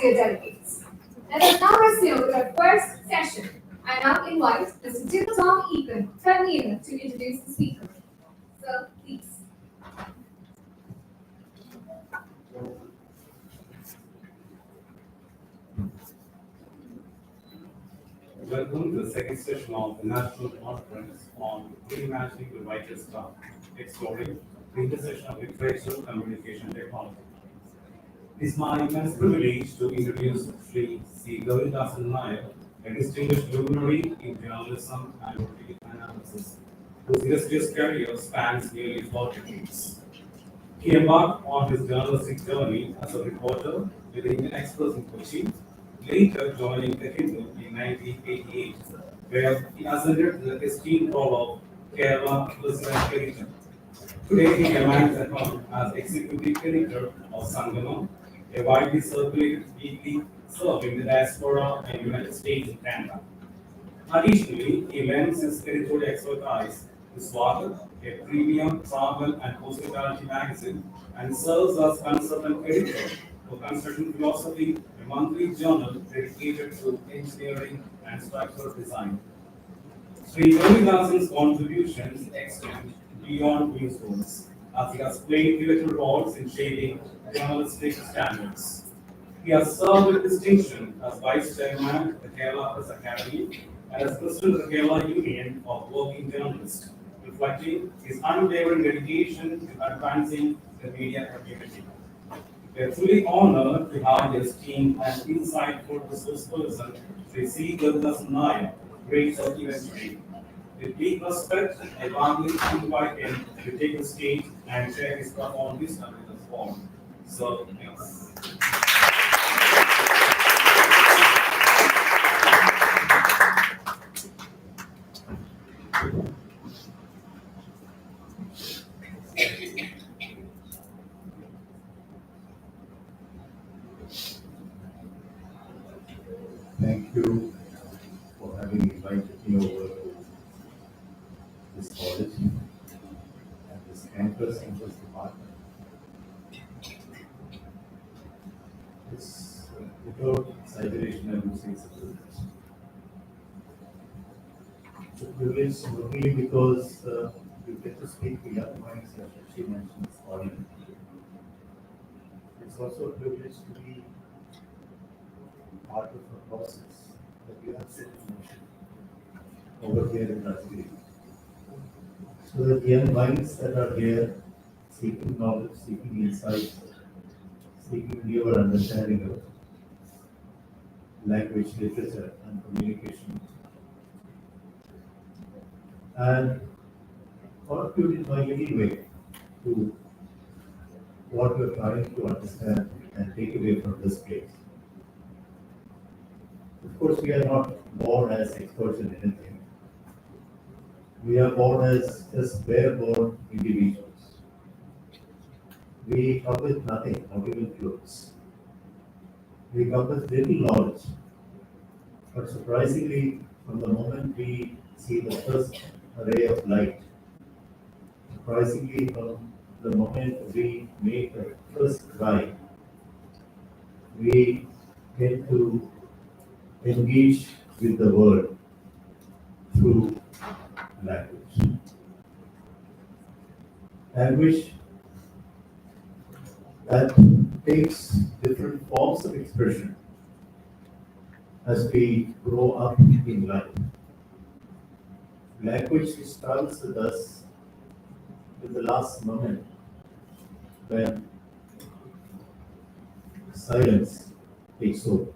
dear delegates. Let us now resume with our first session. I now invite Mr. Jim Tom Eaton, convener, to introduce the speaker. Sir, please. Welcome to the second session of the National Conference on Reimagining the Writer's Craft, exploring the intersection of literature, communication, and technology. It is my immense privilege to introduce Sri C. Gavidasan Nair, a distinguished luminary in journalism and political analysis, whose illustrious career spans nearly 40 decades. He embarked on his journalistic journey as a reporter with the Indian Express in Kochi, later joining the Hindu in 1988, where he ascended to the esteemed role of Kerala President Editor. Today he remains at home as executive editor of Sangama, a widely circulated weekly serving the diaspora in the United States and Canada. Additionally, he lends his editorial expertise to Swagat, a premium travel and hospitality magazine, and serves as consultant editor for Construction Philosophy, a monthly journal dedicated to engineering and structural design. Sri Ravidasan's contributions extend beyond newsrooms, as he has played pivotal roles in shaping journalistic standards. He has served with distinction as Vice Chairman of the Kerala Press Academy and as President of the Kerala Union of Working Journalists, reflecting his unwavering dedication to advancing the media community. We are truly honored to have your esteemed and insightful resource person, Sri C. Gurdas Nair, great supplementary. With deep respect, I warmly invite him to take the stage and share his profound wisdom in this forum. So, thanks. Thank you for having invited me over to this college and this campus and this department. It's without exaggeration, I would say it's a privilege. It's a privilege not only because you get to speak to young minds, as she mentioned, this audience. It's also a privilege to be part of a process that you have set in motion over here in Rajgiri. So that young minds that are here seeking knowledge, seeking insights, seeking deeper understanding of language, literature, and communication, and contribute in my any way to what we're trying to understand and take away from this place. Of course, we are not born as experts in anything. We are born as just bare-born individuals. We come with nothing, not even clothes. We come with little knowledge. But surprisingly, from the moment we see the first ray of light, surprisingly, from the moment we make the first cry, we get to engage with the world through language. Language that takes different forms of expression as we grow up in life. Language which travels with us to the last moment when silence takes over.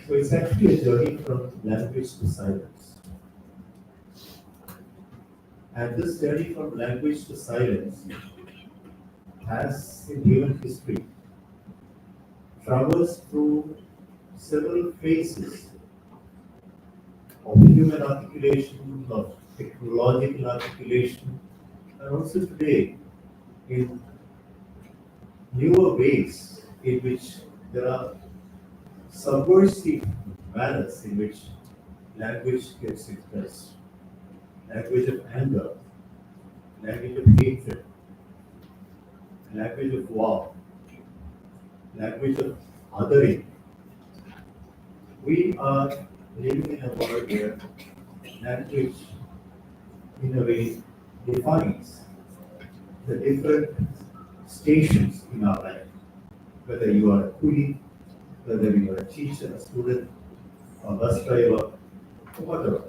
So it's actually a journey from language to silence. And this journey from language to silence has, in human history, traversed through several phases of human articulation, of technological articulation, and also today in newer ways in which there are subversive manners in which language gets expressed. Language of anger, language of hatred, language of war, language of othering. We are living in a world where language, in a way, defines the different stations in our life. Whether you are a coolie, whether you are a teacher, a student, a bus driver, or whatever.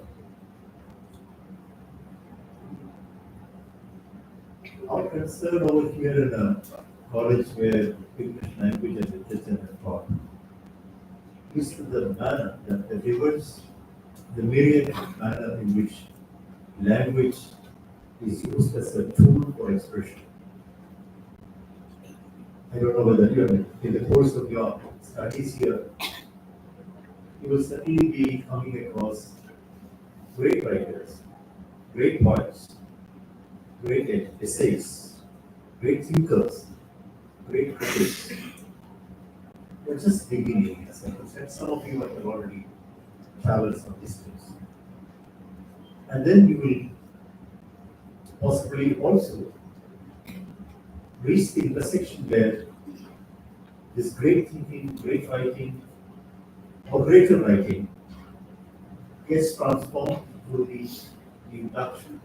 Our concern over here in a college where English language and literature is taught is the manner, that the diverse, the myriad manner in which language is used as a tool for expression. I don't know whether you are in the course of your studies here, you will certainly be coming across great writers, great poets, great essays, great thinkers, great critics. We're just beginning, as I said. Some of you have already traveled some distance. And then you will possibly also reach the intersection where this great thinking, great writing, or greater writing gets transformed through the introduction,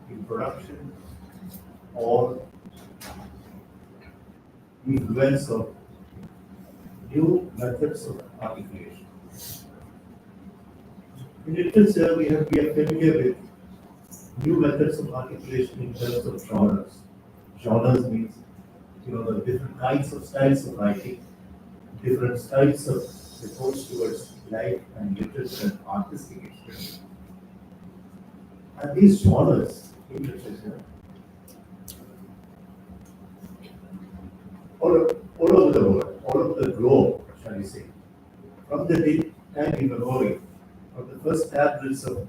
or the influence of new methods of articulation. In literature, we are familiar with new methods of articulation in terms of genres. Genres means, the different kinds of styles of writing, different styles of approach towards life and literature and artistic expression. And these genres in literature all over the world, all over the globe, shall we say, from the time immemorial, from the first tablets of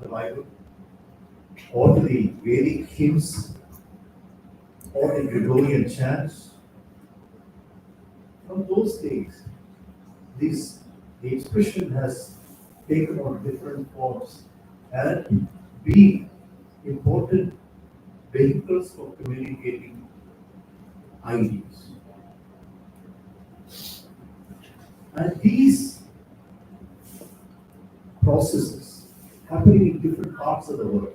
the Bible, or to the Vedic hymns, or the Gregorian chants, from those days, the expression has taken on different forms and be important vehicles for communicating ideas. And these processes happening in different parts of the world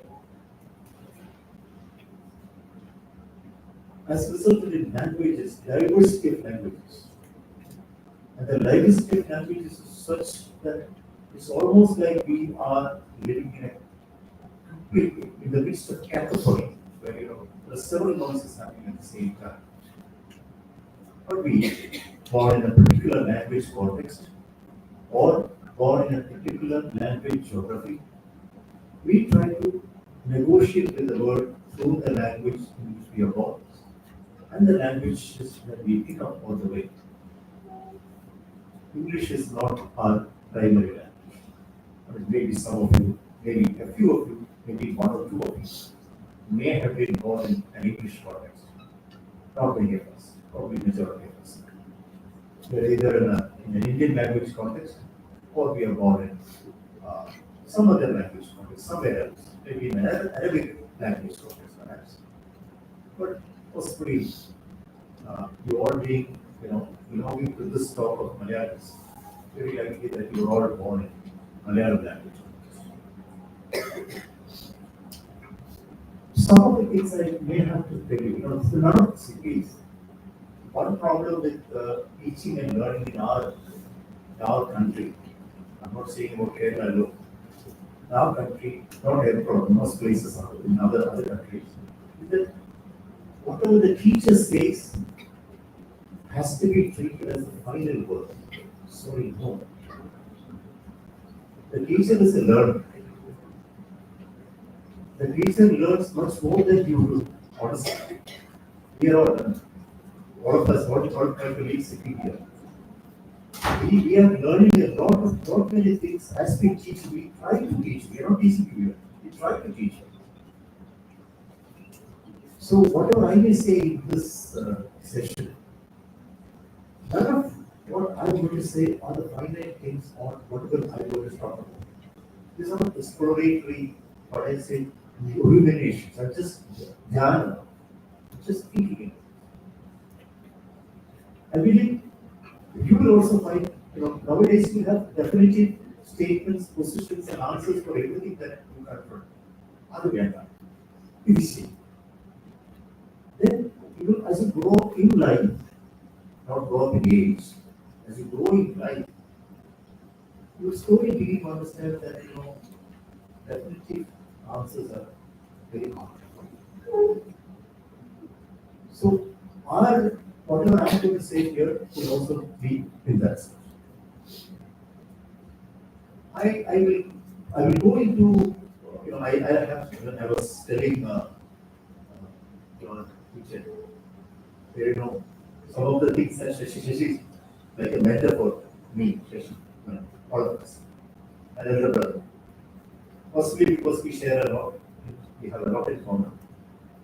has resulted in languages, diversity of languages. And the diversity of languages is such that it's almost like we are living in the midst of cacophony, where there are several noises happening at the same time. Are we born in a particular language context, or born in a particular language geography? We try to negotiate with the world through the language in which we are born, and the languages that we pick up on the way. English is not our primary language. Maybe some of you, maybe a few of you, maybe one or two of you may have been born in an English context. Not many of us, probably majority of us. We are either in an Indian language context, or we are born in some other language context, somewhere else, maybe in an Arabic language context, perhaps. But possibly, you all being, belonging to this stock of Malayalis, very likely that you are all born in Malayalam language. Some of the things I may have to tell you, none of this is one problem with teaching and learning in our country. I'm not saying about Kerala alone. In our country, not abroad, most places are in other countries, is that whatever the teacher says has to be treated as the final word. Sorry, no. The teacher is a learner. The teacher learns much more than you do, honestly. We are all of us, all my colleagues sitting here. We are learning a lot many things as we teach. We try to teach. We are not teaching you. We try to teach. So whatever I may say in this session, none of what I'm going to say are the finite things or whatever I'm going to talk about. These are exploratory, what I say, ruminations. I'm just jhana, just thinking. I believe You will also find, nowadays you have definitive statements, positions, and answers for everything that you confront. Other than that, you see. Then, as you grow up in life, not grow up in age, as you grow in life, you slowly begin to understand that, definitive answers are very hard. So, whatever I'm going to say here will also be in that sense. I will go into, I was telling, teacher, some of the things that Shashi is like a mentor for me, Shashi, all of us, and elder brother. Possibly because we share a lot, we have a lot in common,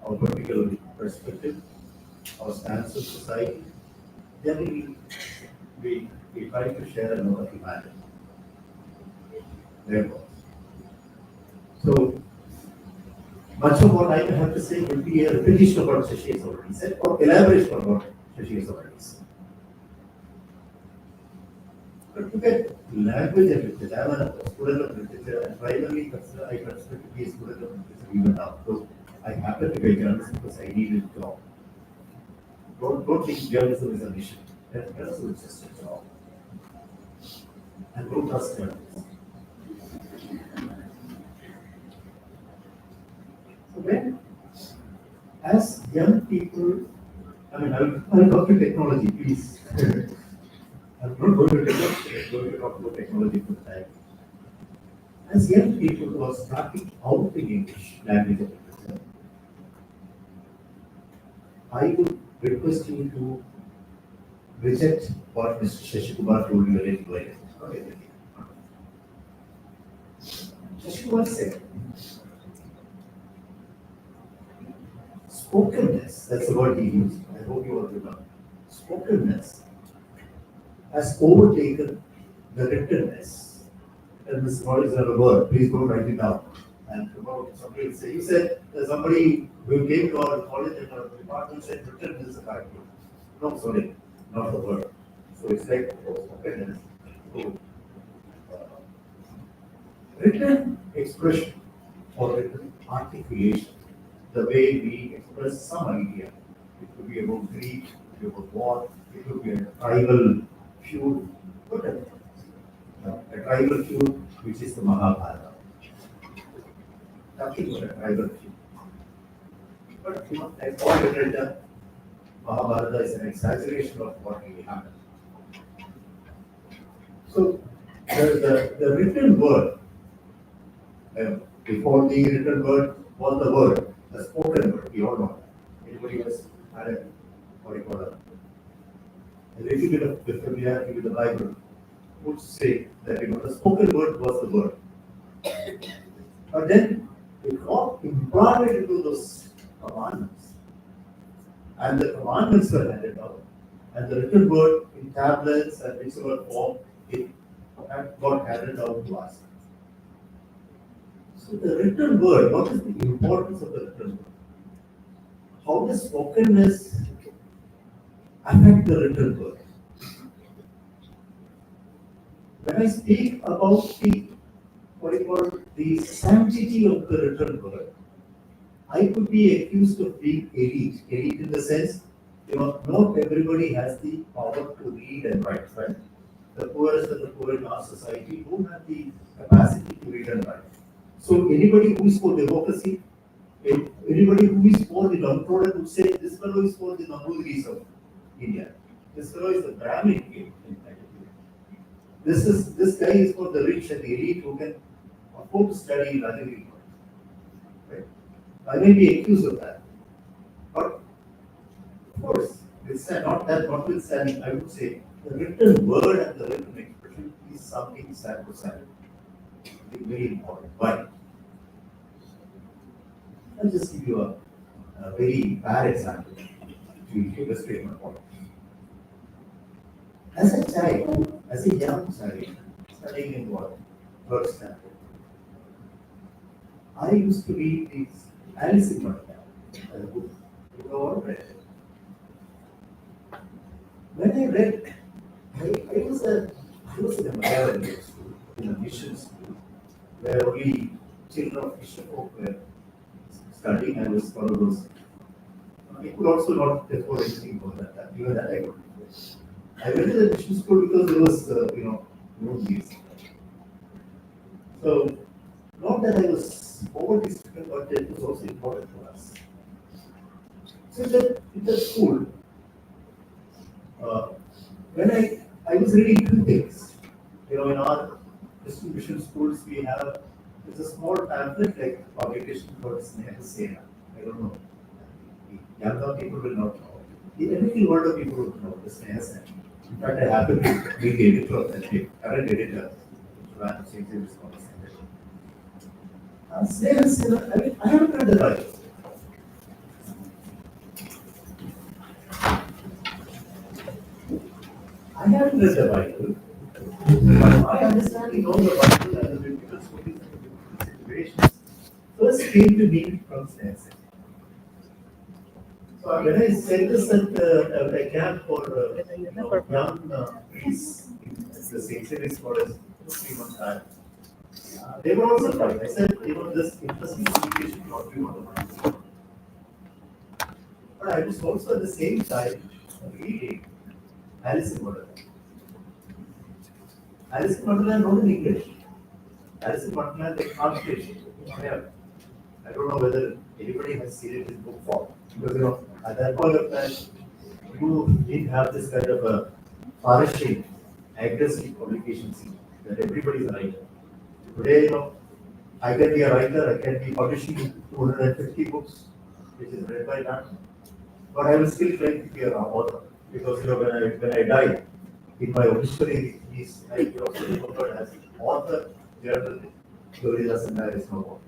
our particular perspective, our stance on society. Then we try to share a lot of humanity. Therefore, so much of what I have to say will be a repetition of what Shashi has already said, or elaboration of what Shashi has already said. But look at language and literature. I'm a student of literature, and primarily I consider to be a student of literature even now. So I happen to be a journalist because I needed a job. Don't think journalism is a mission. Journalism is just a job. And don't trust journalists. So when, as young people, I'll talk to technology, please. I'm not going to talk about technology for time. As young people who are starting out in English language and literature, I would request you to reject what Mr. Shashi Kumar told you a little earlier. Shashi Kumar said, spokenness, that's the word he used, I hope you all remember. Spokenness has overtaken the writtenness. And this word is not a word, please don't write it down. And tomorrow somebody will say, you said somebody who came to our college and our department said written is a character. No, sorry, not the word. So it's like spokenness. So, written expression or written articulation, the way we express some idea. It could be about grief, it could be about war, it could be a tribal feud, whatever. A tribal feud, which is the Mahabharata. Nothing but a tribal feud. But as all literature, Mahabharata is an exaggeration of what really happened. So the written word, before the written word was the word, the spoken word, we all know. Anybody has had a, what do you call it? A little bit of familiarity with the Bible would say that the spoken word was the word. But then it got implanted into those commandments. And the commandments were handed down. And the written word in tablets and whichever form it got handed down to us. So the written word, what is the importance of the written word? How does spokenness affect the written word? When I speak about the sanctity of the written word, I could be accused of being elite. Elite in the sense, not everybody has the power to read and write, right? The poorest of the poor in our society don't have the capacity to read and write. So anybody who is for democracy, anybody who is for the downtrodden would say, this fellow is for the Nambudris of India. This fellow is the Brahmin king. This guy is for the rich and the elite who can afford to study Rajagiri. Right? I may be accused of that. But of course, notwithstanding, I would say the written word and the written expression is something sacrosanct. Very important. Why? I'll just give you a very bad example to illustrate my point. As a child, as a young child, studying in what? First standard, I used to read these Alice in Wonderland as a book. You all read it. When I read I was in a Malayalam school, in a mission school, where only children of mission folk were studying. I was one of those. I could also not afford anything more than that. Even that I couldn't. I went to the mission school because there was, no fees. So, not that I was overly strict, but it was also important for us. So in the school, uh, when I was reading two things. In our distribution schools, we have it's a small pamphlet like publication called Sneha Sena. I don't know. The younger people will not know. The little older people will know the Sneha Sena. In fact, I happen to be the editor of that paper, current editor. St. James College. Sneha Sena, I haven't read the Bible. I haven't read the Bible. But my understanding of the Bible and the biblical stories and the biblical situations first came to me from Sneha Sena. So when I said this at a camp for young priests in the St. James College 3 months time, they were also surprised. I said, this interesting situation not you on the mind. But I was also at the same time reading Alice in Wonderland. Alice in Wonderland not in English. Alice in Wonderland the translation. I don't know whether anybody has seen it in book form. Because at that point of time, you didn't have this kind of a flourishing, aggressive publication scene that everybody's a writer. Today, I can be a writer, I can be publishing 250 books, which is read by none, but I will still try to be an author because when I die, in my obituary, I will also be remembered as author, journalist, Glorious and there is no more.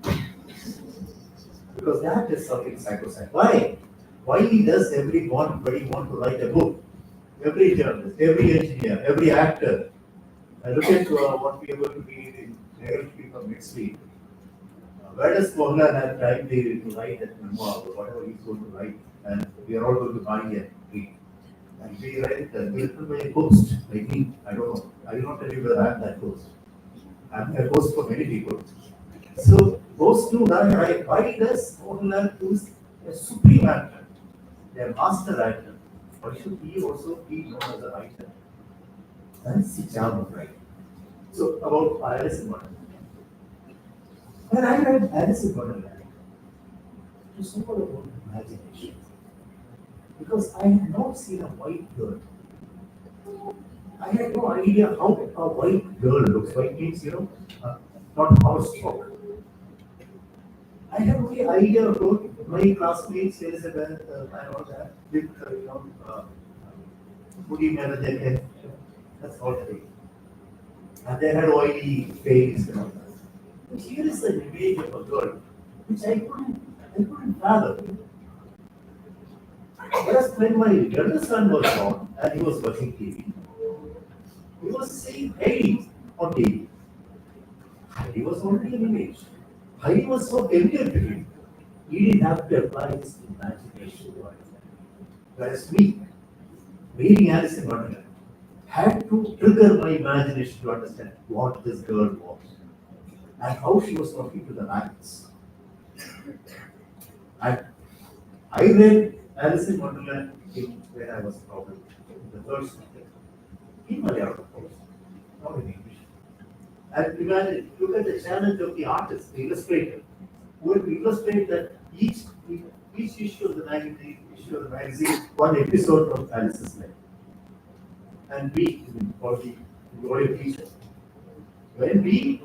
Because that is something sacrosanct. Why? Why does everybody want to write a book? Every journalist, every engineer, every actor. I look at what we are going to be in Nairobi from next week. Where does Mohanlal have time to write that memoir or whatever he's going to write? And we are all going to buy and read. And we write written by a host. I don't know. I will not tell you whether I am that host. I am a host for many people. So those two write. Why does Mohanlal, who is a supreme actor, a master actor, why should he also be known as a writer? That's the charm of writing. So about Alice in Wonderland. When I read Alice in Wonderland, it was all about imagination. Because I had not seen a white girl. I had no idea how a white girl looks. White means, not housework. I had no idea about my classmates, Elizabeth, and all that, with, Woody Manager, that's all they. And they had oily face and all that. But here is an image of a girl, which I couldn't fathom. Whereas when my younger son was born and he was watching TV, he was saying Heidi on TV. Heidi was already an image. Heidi was so familiar to him. He didn't have to apply his imagination to it. Whereas me, reading Alice in Wonderland, had to trigger my imagination to understand what this girl was and how she was talking to the rabbits. And I read Alice in Wonderland when I was probably in the third standard, in Malayalam, of course, not in English. And imagine, look at the challenge of the artist, the illustrator, who will illustrate that each issue of the magazine, one episode of Alice's life. And we, for the Gloria teacher, when we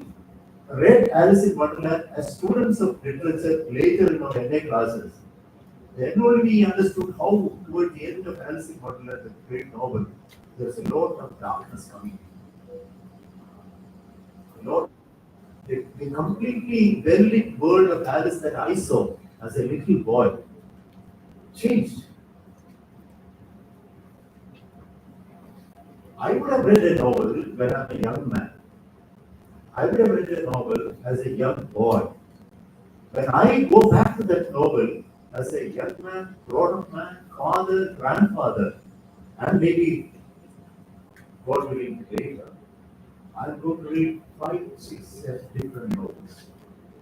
read Alice in Wonderland as students of literature later in our MA classes, then only we understood how, toward the end of Alice in Wonderland, the great novel, there is a lot of darkness coming. The completely well-lit world of Alice that I saw as a little boy changed. I would have read a novel when I'm a young man. I would have read a novel as a young boy. When I go back to that novel as a young man, grown-up man, father, grandfather, and maybe God willing later, I'm going to read 5, 6 different novels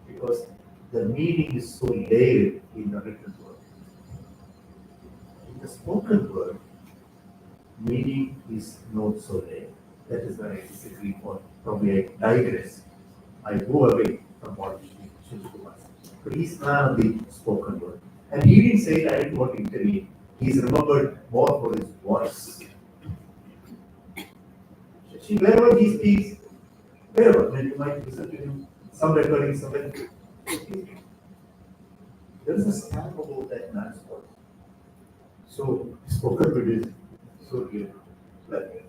because the meaning is so layered in the written word. In the spoken word, meaning is not so layered. That is where I disagree, or probably I digress. I go away from what Shinjuku. But he's man of the spoken word. And he didn't say that I didn't want to intervene. He's remembered more for his voice. See, wherever he speaks, wherever, when you might listen to him, some recording, somewhere, there is a stamp about that man's voice. So, spoken word is so real. But,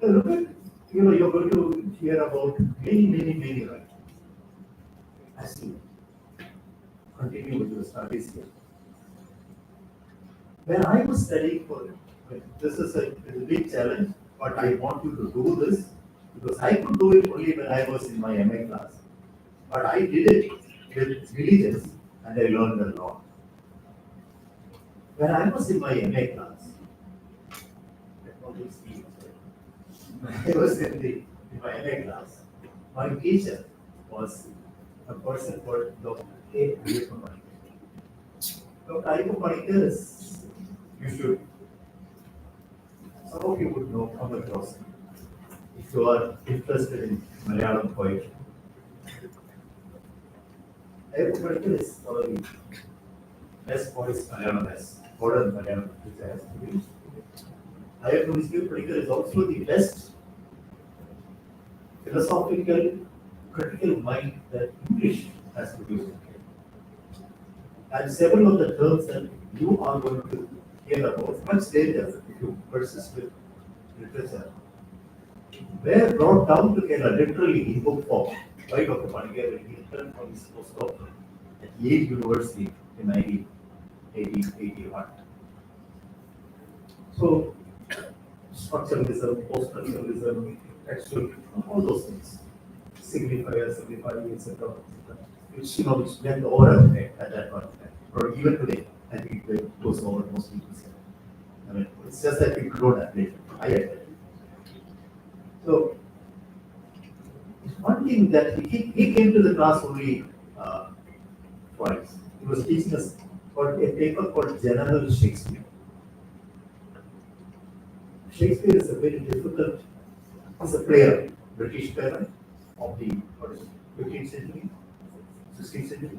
look at, you're going to hear about many writers. As you continue with your studies here. When I was studying for it, this is a big challenge, but I want you to do this because I could do it only when I was in my MA class. But I did it with diligence and I learned a lot. When I was in my MA class, when I was in my MA class, my teacher was a person called Dr. A. Ayappa. Dr. Ayappa is, you should, some of you would know, come across him if you are interested in Malayalam poetry. Ayappa is probably best voice Malayalam has, modern Malayalam which has produced. Ayappa is also the best philosophical, critical mind that English has produced. And several of the terms that you are going to hear about much later if you persist with literature were brought down to Kerala literally in book form by Dr. Panikkar when he returned from his postdoctorate at Yale University in 1981. So, structuralism, post-structuralism, textual, all those things, signifier, etc. Which went over at that point, or even today, I think it goes over most people say. I mean, it's just that people don't apply it. I get it. So, one thing that he came to the class only twice. He was teaching us for a paper called General Shakespeare. Shakespeare is a very difficult, he's a player, British player of the 15th century, 16th century.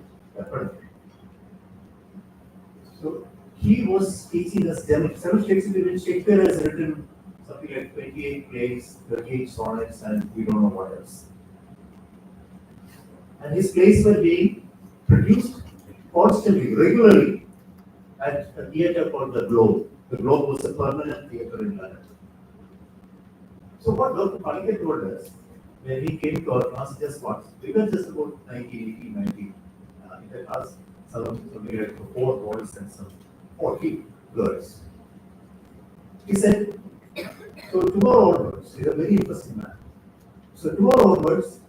So he was teaching us General Shakespeare. Shakespeare has written something like 28 plays, 38 sonnets, and we don't know what else. And his plays were being produced constantly, regularly at a theatre called the Globe. The Globe was a permanent theatre in London. So what Dr. Panikkar told us when he came to our class just once, we were just about 19, 90 in the class, something like 4 boys and some 40 girls. He said, so tomorrow onwards, he's a very interesting man. So tomorrow onwards,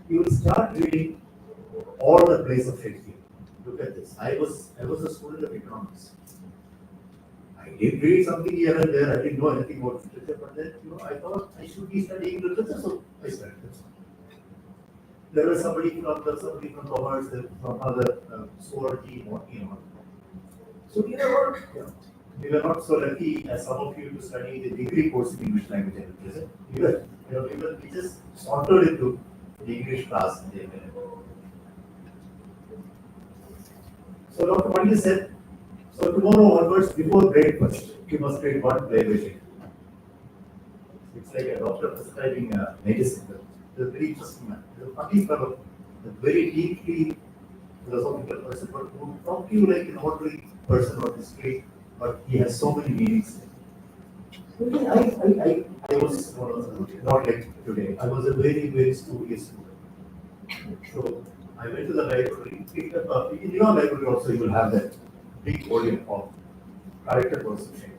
you will start reading all the plays of Shakespeare. Look at this. I was a student of economics. I did read something here and there. I didn't know anything about literature, but then I thought I should be studying literature, so I studied this. There was somebody from commerce, from other zoology, So we were not so lucky as some of you to study the degree course in English language and literature. We just sauntered into the English class. So Dr. Pandit said, so tomorrow onwards, before breakfast, you must read one play by Shakespeare. It's like a doctor prescribing medicine. The very interesting man. The funny fellow, a very deeply philosophical person, but who will talk to you like an ordinary person of history, but he has so many meanings. I was not like today. I was a very studious student. So I went to the library, picked up in your library also you will have that big volume of character works of Shakespeare.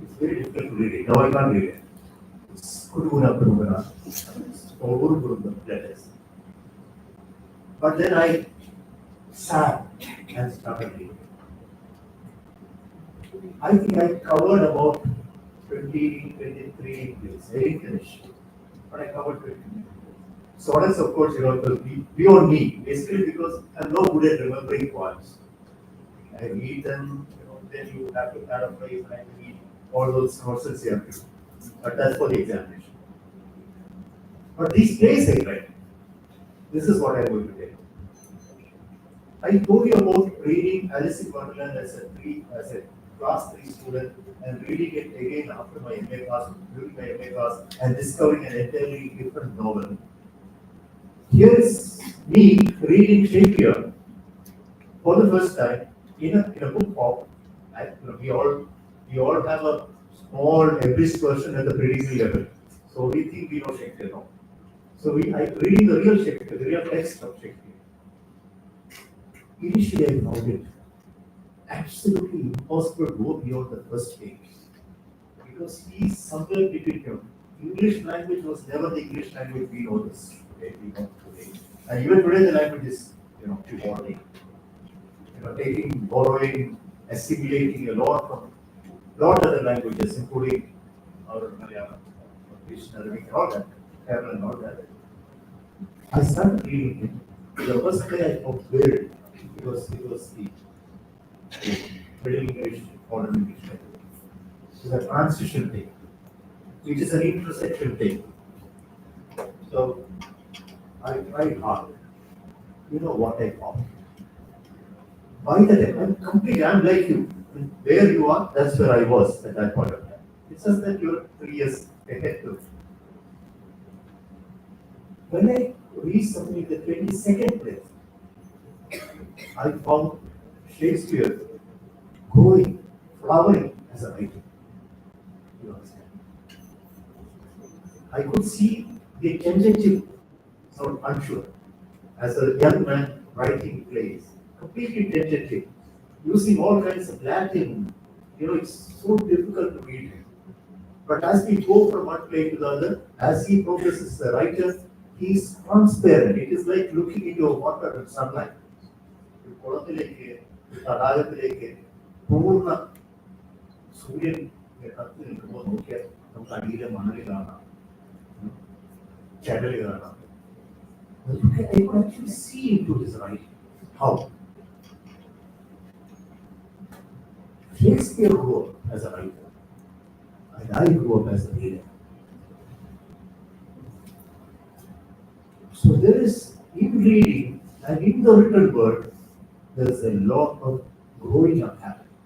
It's very difficult to read it. Now I can't read it. It's Kuduna Kurugana or Guru letters. But then I sat and started reading. I think I covered about 23 days. I didn't finish, but I covered 20. So what else, of course, beyond me, basically because I'm no good at remembering points. I read them, then you have to paraphrase and I read all those nonsense you have to do. But that's for the examination. But these plays I read, this is what I'm going to tell you. I told you about reading Alice in Wonderland as a class 3 student and reading it again after my MA class, during my MA class, and discovering an entirely different novel. Here is me reading Shakespeare for the first time in a book form. We all have a small abridged version at the predicting level. So we think we know Shakespeare now. So I reading the real Shakespeare, the real text of Shakespeare. Initially I found it absolutely impossible to go beyond the first page. Because he's somewhere between him. English language was never the English language we know this today. And even today the language is, evolving. Taking, borrowing, assimilating a lot other languages, including our Malayalam, English, Arabic, and all that, Kerala and all that. I started reading it. The first day I found weird because it was the Middle English, modern English language. It's a transition thing, which is an intersection thing. So I tried hard. You know what I found? By the time, I'm like you. Where you are, that's where I was at that point of time. It's just that you're 3 years ahead to. When I reached something in the 22nd place, I found Shakespeare growing, flowering as a writer. You understand? I could see the tentative, sound unsure, as a young man writing plays, completely tentative, using all kinds of Latin. It's so difficult to read. But as we go from one play to the other, as he progresses as a writer, he's transparent. It is like looking into water and sunlight. കുളത്തിലേക്ക് തടാകത്തിലേക്ക് പൂർണ്ണ സൂര്യൻ കത്തി നിൽക്കുമ്പോൾ നോക്കിയാൽ നമുക്ക് അടിയിലെ മണല് കാണാം, ചടല് കാണാം. I could actually see into his writing. How? Shakespeare grew up as a writer, and I grew up as a reader. So there is, in reading and in the written word, there is a lot of growing up happening.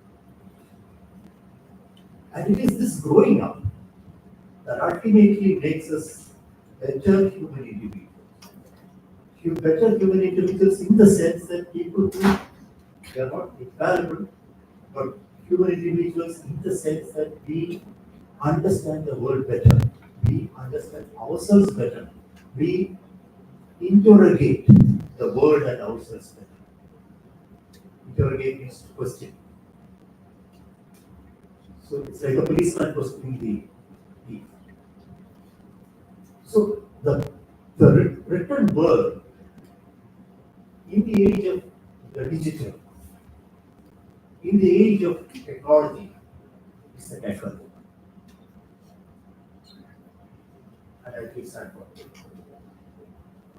And it is this growing up that ultimately makes us better human individuals. Better human individuals in the sense that people who they are not infallible, but human individuals in the sense that we understand the world better, we understand ourselves better, we interrogate the world and ourselves better. Interrogate means to question. So it's like a policeman questioning the thief. So the written word in the age of the digital, in the age of technology, is the natural book. And I feel sad for it.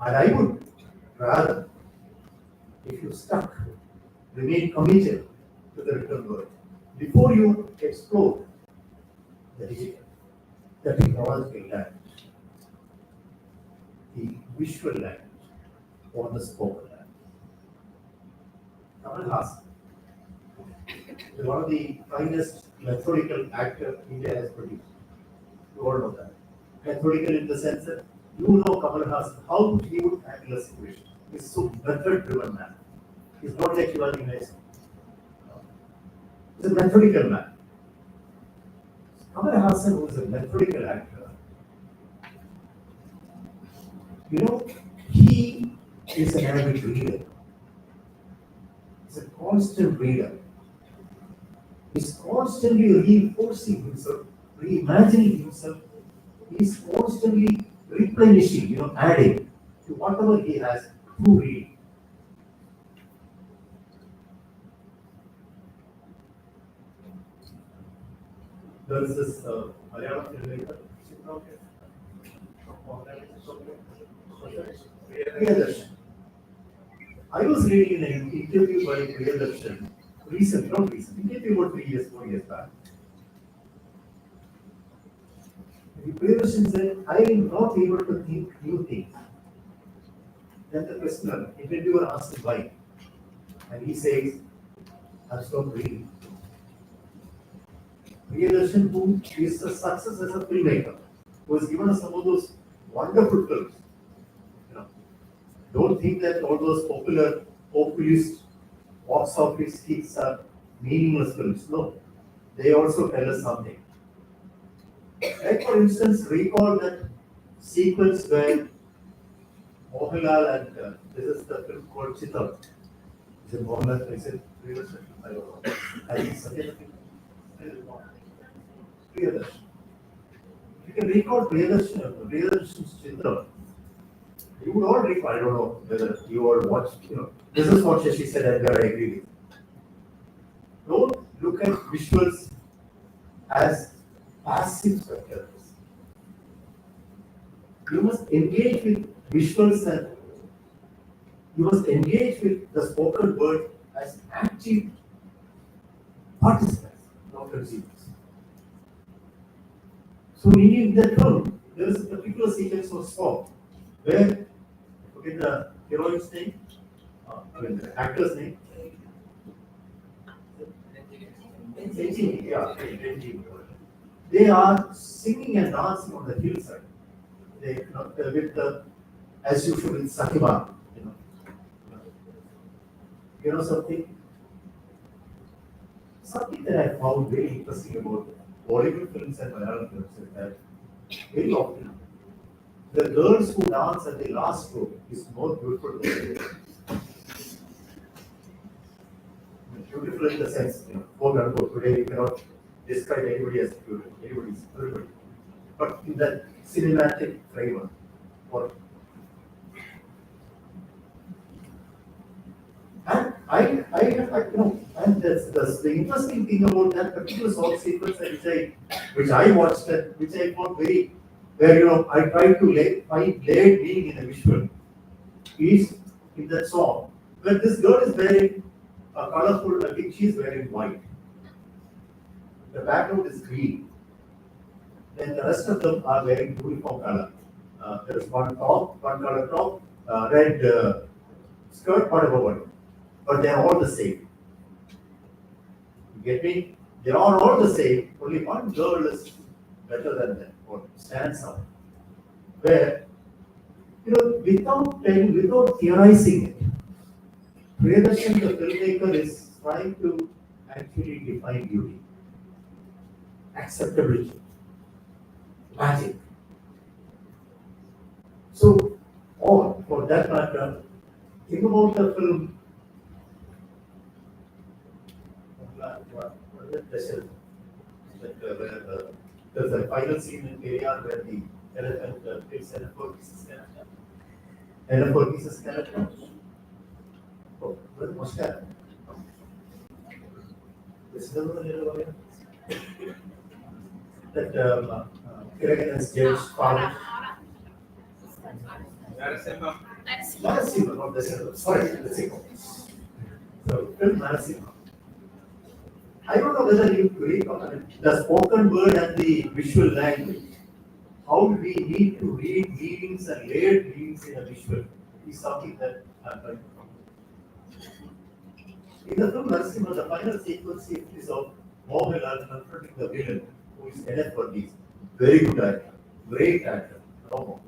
And I would rather, if you stuck, remain committed to the written word before you explore the digital, the technological language, the visual language, or the spoken language. Kamal Haasan is one of the finest methodical actors India has produced. You all know that. Methodical in the sense that Kamal Haasan, how he would handle a situation. He's so method-driven man. He's not like Shivani Ganesan. He's a methodical man. Kamal Haasan, who is a methodical actor, he is an avid reader. He's a constant reader. He's constantly reinforcing himself, reimagining himself. He's constantly replenishing, adding to whatever he has through reading. there is this Malayalam filmmaker. Priyadarshan. I was reading an interview by Priyadarshan not recent, interview about 3 years, 4 years back. Priyadarshan said, I am not able to think new things. Then the questioner, interviewer asked him why. And he says, I've stopped reading. Priyadarshan, who is a success as a filmmaker, who has given us some of those wonderful films. You know, don't think that all those populist box office hits are meaningless films. No, they also tell us something. Like for instance, recall that sequence where Mohanlal and this is the film called Chitam. Is it Mohanlal? Is it Priyadarshan? I don't know. I think Priyadarshan. You can recall Priyadarshan's Chitra. You would all recall, I don't know whether you all watched, this is what she said and where I agree with. Don't look at visuals as passive spectators. You must engage with visuals and you must engage with the spoken word as active participants, not consumers. So in that film, there is a particular sequence of song where, forget the heroine's name, the actor's name. They are singing and dancing on the hillside. They, with the, as usual in Sahiba, something. Something that I found very interesting about Bollywood films and Malayalam films is that very often the girls who dance at the last row is more beautiful than the beautiful in the sense, quote unquote, today you cannot describe anybody as beautiful, everybody is everybody. But in that cinematic framework, or and and that's the interesting thing about that particular song sequence which I watched, which I found very, where I tried to find layered meaning in the visual, is in that song when this girl is wearing a colorful, I think she's wearing white. The background is green. Then the rest of them are wearing uniform color. There is one color top, red skirt, whatever one. But they are all the same. You get me? They are all the same. Only one girl is better than them, or stands out. Where, without theorizing it, Priyadarshan, the filmmaker, is trying to actually define beauty, acceptability, magic. So, or for that matter, think about the film. There's a final scene in Periyar where the elephant takes four pieces skeleton. Oh, where the mustache? This is another little one. That Kiragan has judged father. Narasimha, not Narasimha. Sorry, Narasimha. So, film Narasimha. I don't know whether you agree on it. The spoken word and the visual language. How we need to read meanings and layered meanings in a visual is something that I'm trying to in the film Narasimha, the final sequence is of Mohanlal confronting the villain, who is N.F. Verghese. Very good actor, great actor. No,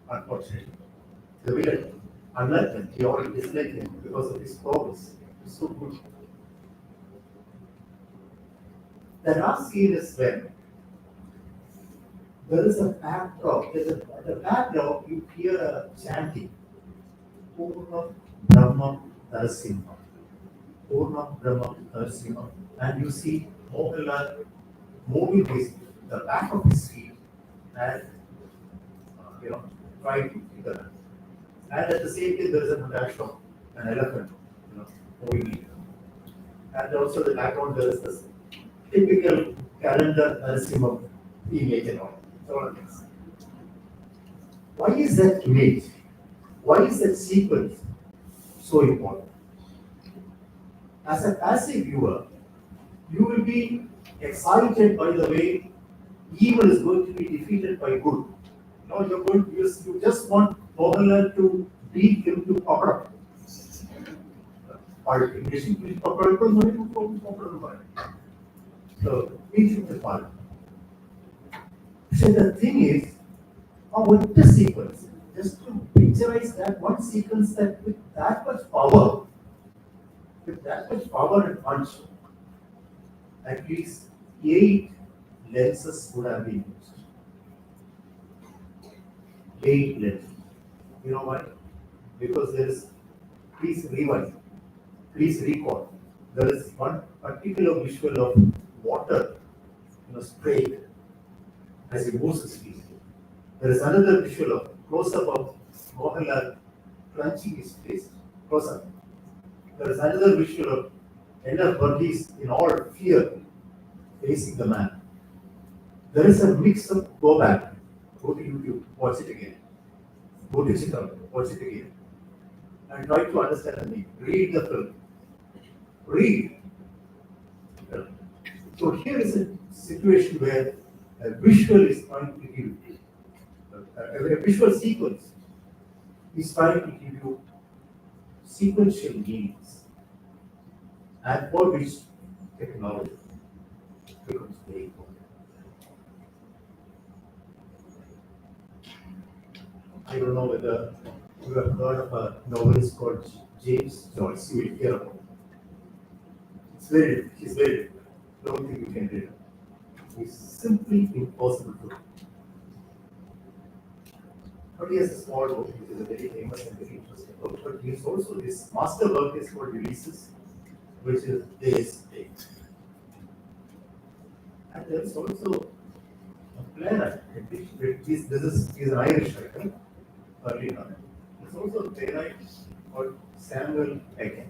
unfortunately. The villain, unlike him, he already disliked him because of his progress. He's so good. The last scene is when there is a backdrop. At the backdrop, you hear a chanting. Purna Brahma Narasimha. Purna Brahma Narasimha. And you see Mohanlal moving the back of his feet and trying to figure out. And at the same time, there is a montage of an elephant, moving it. And also the background, there is this typical calendar Narasimha image and all. It's all it is. Why is that image? Why is that sequence so important? As a passive viewer, you will be excited by the way evil is going to be defeated by good. No, you just want Mohanlal to beat him to power. Or English power, so beat him to power. So the thing is, what the sequence? Just to picturize that one sequence that with that much power, and punch, at least 8 lenses would have been used. 8 lenses. You know why? Because there is, please rewind, please recall, there is one particular visual of water, sprayed as he moves his feet. There is another visual of close-up of Mohanlal clenching his face, close-up. There is another visual of Ella Burgess in all fear facing the man. There is a mix of go back, go to YouTube, watch it again. Go to Chitra, watch it again. And try to understand the meaning. Read the film. Read. So here is a situation where a visual is trying to give, a visual sequence is trying to give you sequential meanings, and for which technology becomes very important. I don't know whether you have heard of a novelist called James Joyce. You will hear about it. He's very difficult. Don't think you can read it. It's simply impossible to read. But he has a small book, which is a very famous and very interesting book. But he has also this master work is called Ulysses, which is Day's Day. And there is also a playwright. He's an Irish writer, early on. There's also a playwright called Samuel Beckett.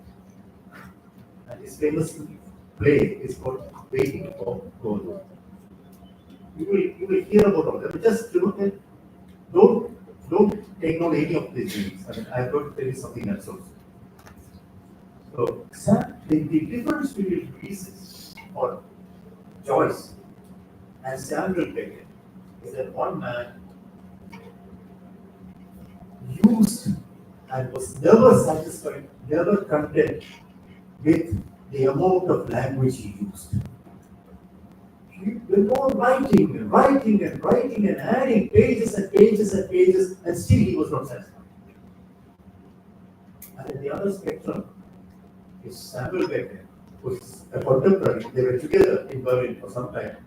And his famous play is called Waiting for Godot. You will hear about all that. But just remember, don't take on any of these things. I mean, I've got to tell you something else also. So, the difference between Ulysses or Joyce and Samuel Beckett is that one man used and was never satisfied, never content with the amount of language he used. He went on writing and writing and writing and adding pages and pages and pages, and still he was not satisfied. And in the other spectrum is Samuel Beckett, who is a contemporary. They were together in Berlin for some time.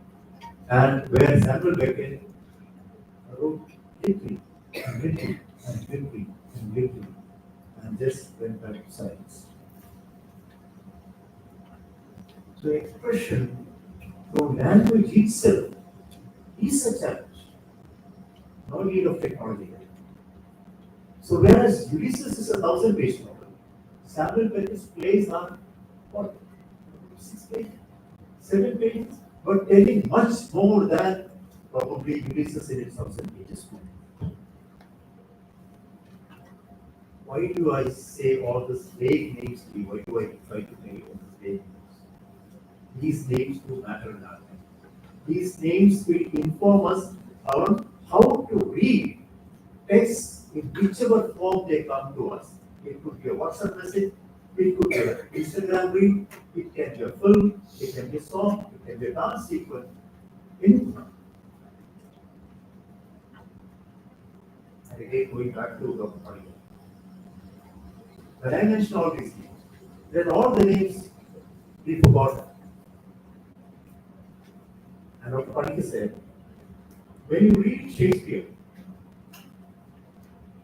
And where Samuel Beckett wrote quickly and quickly and quickly and quickly and just went back to silence. So expression through language itself is a challenge. No need of technology. So whereas Ulysses is a 1,000-page novel, Samuel Beckett's plays are what? 6 pages? 7 pages? But telling much more than probably Ulysses in its 1,000 pages. Why do I say all these vague names to you? Why do I try to tell you all these vague names? These names do matter in our life. These names will inform us on how to read texts in whichever form they come to us. It could be a WhatsApp message, it could be an Instagram reel, it can be a film, it can be a song, it can be a dance sequence. And again, going back to Dr. Panikar. When I mention all these names, then all the names we forgot. And Dr. Panikar said, when you read Shakespeare,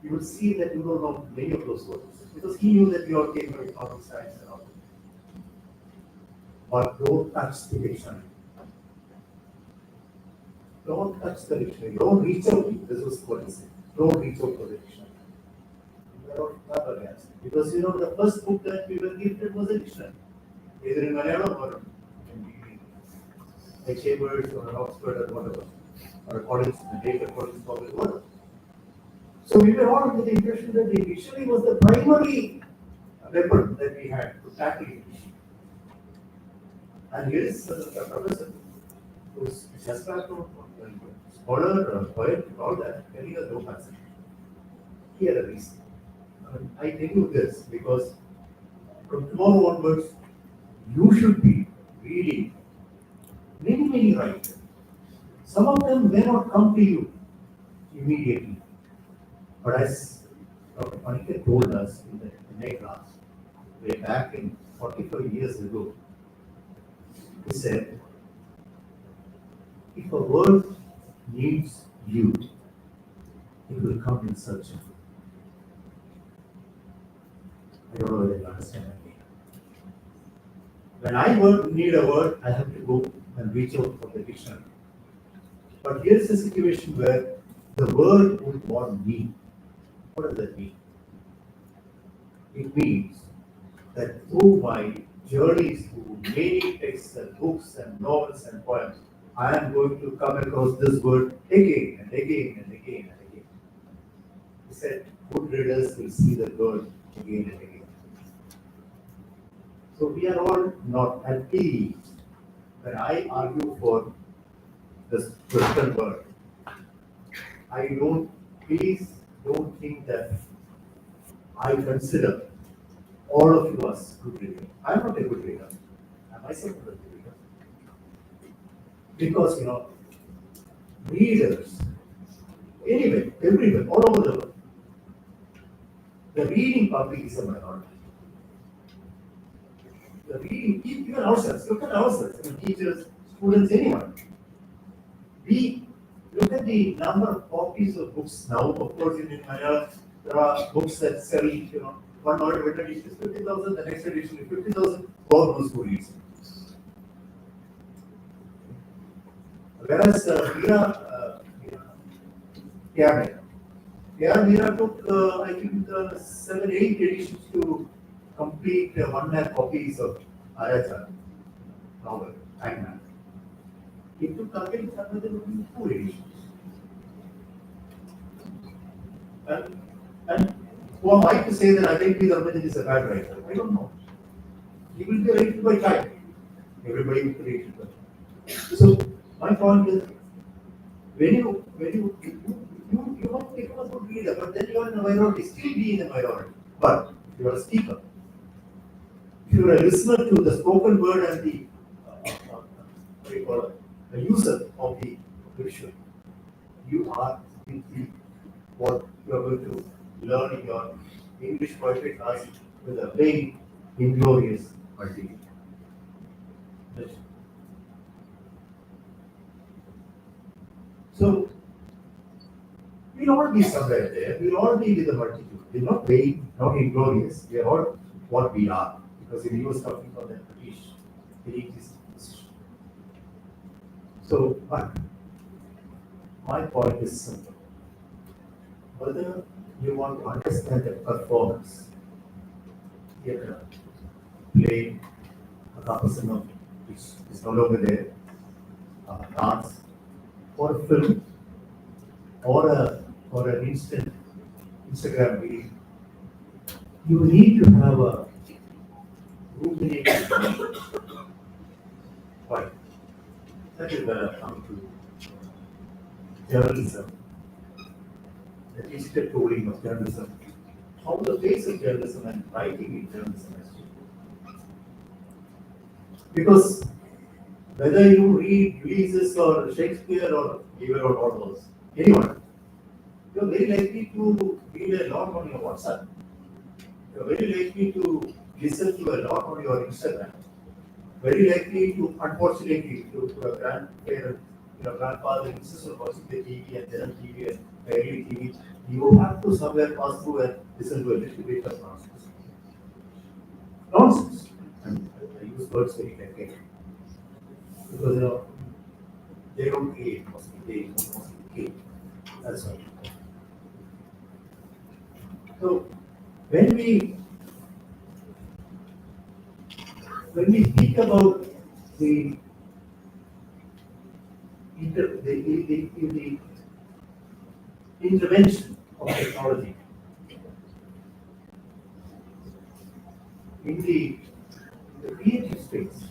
you will see that you don't know many of those words. Because he knew that we all came from economic science and all. But don't touch the dictionary. Don't touch the dictionary. Don't reach out. This was what he said. Don't reach out for the dictionary. Because the first book that we were gifted was a dictionary. Either in Malayalam or in English. a Chambers or an Oxford or whatever, or a Collins, a Baker Collins, College, whatever. So we were all under the impression that the dictionary was the primary weapon that we had to tackle it. And here is a professor who's just background, scholar, poet, all that, telling us no concept. Here a reason. I tell you this because from tomorrow onwards, you should be reading many writers. Some of them may not come to you immediately. But as Dr. Panikar told us in the MA class, way back in 45 years ago, he said, if a word needs you, it will come in search of you. I don't know whether you understand that. When I need a word, I have to go and reach out for the dictionary. But here's a situation where the word would want me. What does that mean? It means that through my journeys through many texts and books and novels and poems, I am going to come across this word again and again and again and again. He said, good readers will see the word again and again. So we are all not at peace. When I argue for this Christian word, please don't think that I consider all of you as good readers. I'm not a good reader. I myself not a good reader. Because, readers, anyway, everywhere, all over the world, the reading public is a minority. The reading, even ourselves, look at ourselves, teachers, students, anyone. We look at the number of copies of books now. Of course, in Malayalam, there are books that sell, one order edition is 50,000, the next edition is 50,000. God knows who reads it. Whereas Mira took, I think, 7, 8 editions to complete 1 lakh copies of Ayachar novel, Hangman. It took again another 2 editions. And who am I to say that Ajay P. Dharmajan is a bad writer? I don't know. He will be rated by time. Everybody will be rated by time. So my point is, when you might become a good reader, but then you are in a minority, still be in a minority. But if you are a speaker, if you are a listener to the spoken word and the what do you call it, the user of the literature, you are what you are going to learn in your English poetry class with a very inglorious multitude. So we'll all be somewhere there. We'll all be with the multitude. We're not vain, not inglorious. We are all what we are. Because he was talking about the British elitist position. So, but my point is simple. Whether you want to understand the performance, theatre, play, a Kapasanam, which is no longer there, dance, or a film, or an instant Instagram video, you need to have a ruminating mind. Why? That is where I come to journalism, the digital tooling of journalism, how the face of journalism and writing in journalism has changed. Because whether you read Ulysses or Shakespeare or even all those, anyone, you're very likely to read a lot on your WhatsApp. You're very likely to listen to a lot on your Instagram. Very likely to, unfortunately, to a grandparent, grandfather insists on watching the TV and then TV and daily TV. You have to somewhere pass through and listen to a little bit of nonsense. Nonsense. And I use words very carefully. Because they don't create, they mostly create. That's all. So when we speak about the the intervention of technology in the creative space,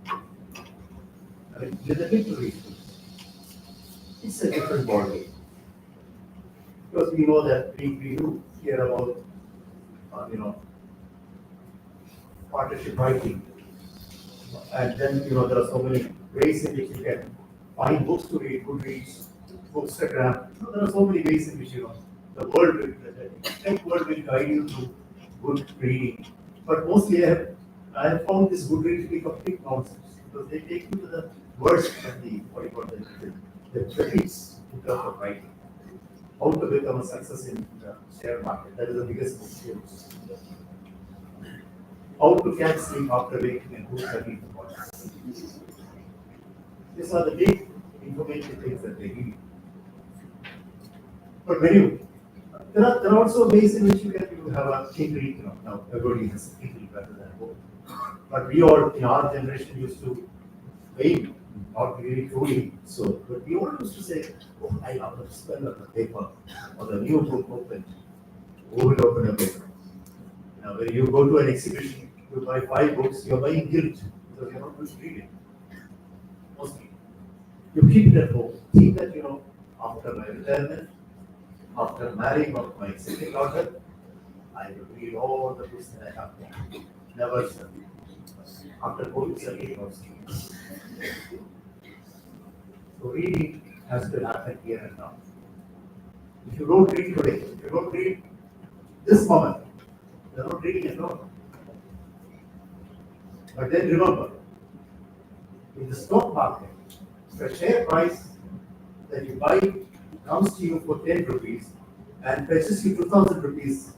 I mean, with the literary space, it's a different ballgame. Because we know that we do hear about, partnership writing. And then, there are so many ways in which you can find books to read, Goodreads, Bookstagram. There are so many ways in which, the world will, the tech world will guide you to good reading. But mostly I have found this Goodreads to be complete nonsense because they take you to the worst of the tricks in terms of writing. How to become a success in the share market. That is the biggest book. How to catch sleep after waking and who's studying the body. These are the big information things that they give you. But there are also ways in which you have a Kindle, now everybody has a Kindle rather than a book. But we all in our generation used to wait, not really truly so. But we all used to say, oh, I love the smell of the paper or the new book open. Who will open a paper? Now, when you go to an exhibition, you buy 5 books, you're buying guilt because you're not going to read it. Mostly. You keep it at home. See that, after my retirement, after marrying of my second daughter, I will read all the books that I have. Never study. After going studying also. So reading has to happen here and now. If you don't read today, if you don't read this moment, you're not reading at all. But then remember, in the stock market, the share price that you buy comes to you for 10 rupees and fetches you 2,000 rupees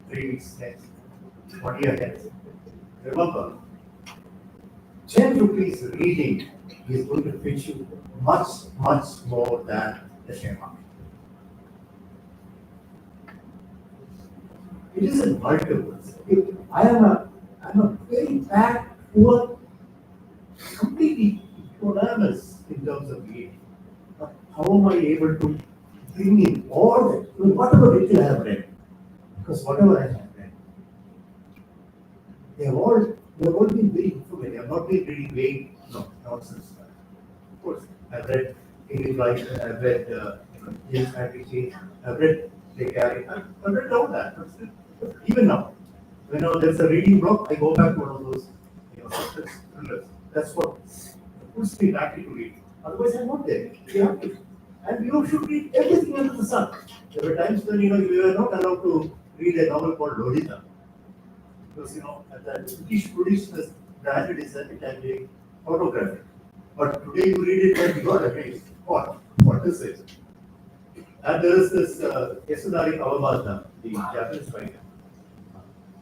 3 weeks next, 1 year next. Remember, 10 rupees reading is going to fetch you much, much more than the share market. It is in multiples. I'm a very bad, poor, completely economist in terms of reading. But how am I able to bring in all that? Whatever little I have read, because whatever I have read, they have all been very informative. I've not been reading vague nonsense. Of course, I've read English Life, I've read James Hadley, I've read Le Carre, I've read all that. Even now, when there's a reading block, I go back to one of those, thrillers. That's what puts me back into reading. Otherwise, I'm not there. You have to, and you should read everything under the sun. There were times when we were not allowed to read a novel called Lolita, because the British producers branded is that it as a photography. But today you read it and you are amazed. What is it? And there is this Yasunari Kawabata, the Japanese writer.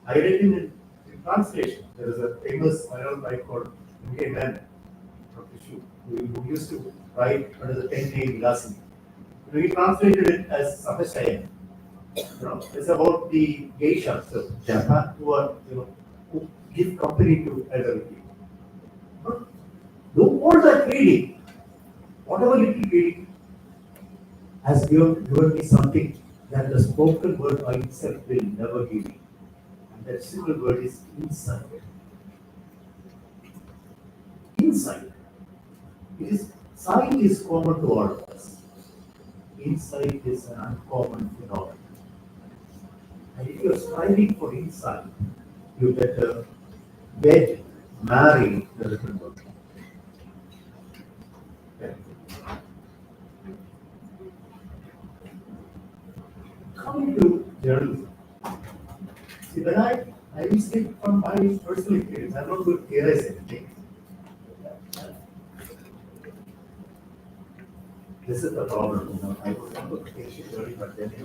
I read him in translation. There is a famous Malayalam writer called M.K. Menon, who used to write under the 10-day Vilasini. He translated it as Sapashaya. It's about the geishas of Japan who give company to elderly people. Do all that reading, whatever little reading, has given me something that the spoken word by itself will never give me. And that single word is insight. Insight. Sight is common to all of us. Insight is an uncommon phenomenon. And if you're striving for insight, you better marry the written word. Coming to journalism. See, when I will speak from my personal experience, I'm not going to theorize anything. This is the problem. I was not going to take it early, but then I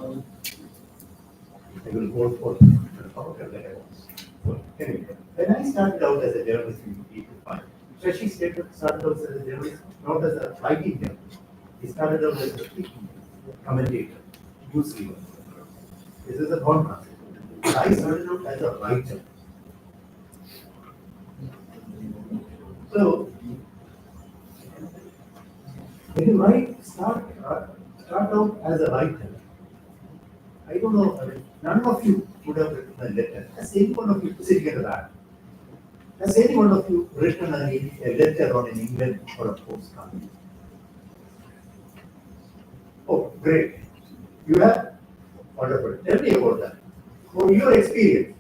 will go for the power that I was. So, anyway, when I started out as a journalist in 1985, Shashi started out as a journalist, not as a writing journalist. He started out as a speaking commentator, news reader. This is a contrast. I started out as a writer. So, When you write, start out as a writer. I don't know, I mean, none of you would have written a letter. Has any one of you sitting at the back? Has any one of you written a letter on an England or a postcard? Oh, great. You have? Wonderful. Tell me about that. From your experience.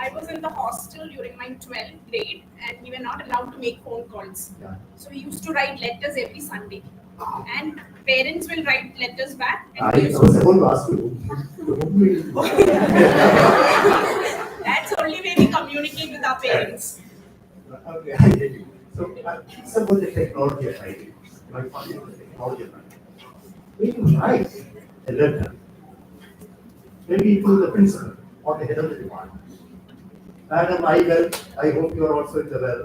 I was in the hostel during my 12th grade and we were not allowed to make phone calls. Yeah. So we used to write letters every Sunday. And parents will write letters back. And I we used was about to ask you. To whom will you- That's only way we communicate with our parents. Okay, I get you. So, it's about the technology of writing. My point is the technology of writing. When you write a letter, maybe to the principal or the head of the department. Madam, I hope you are also in the well.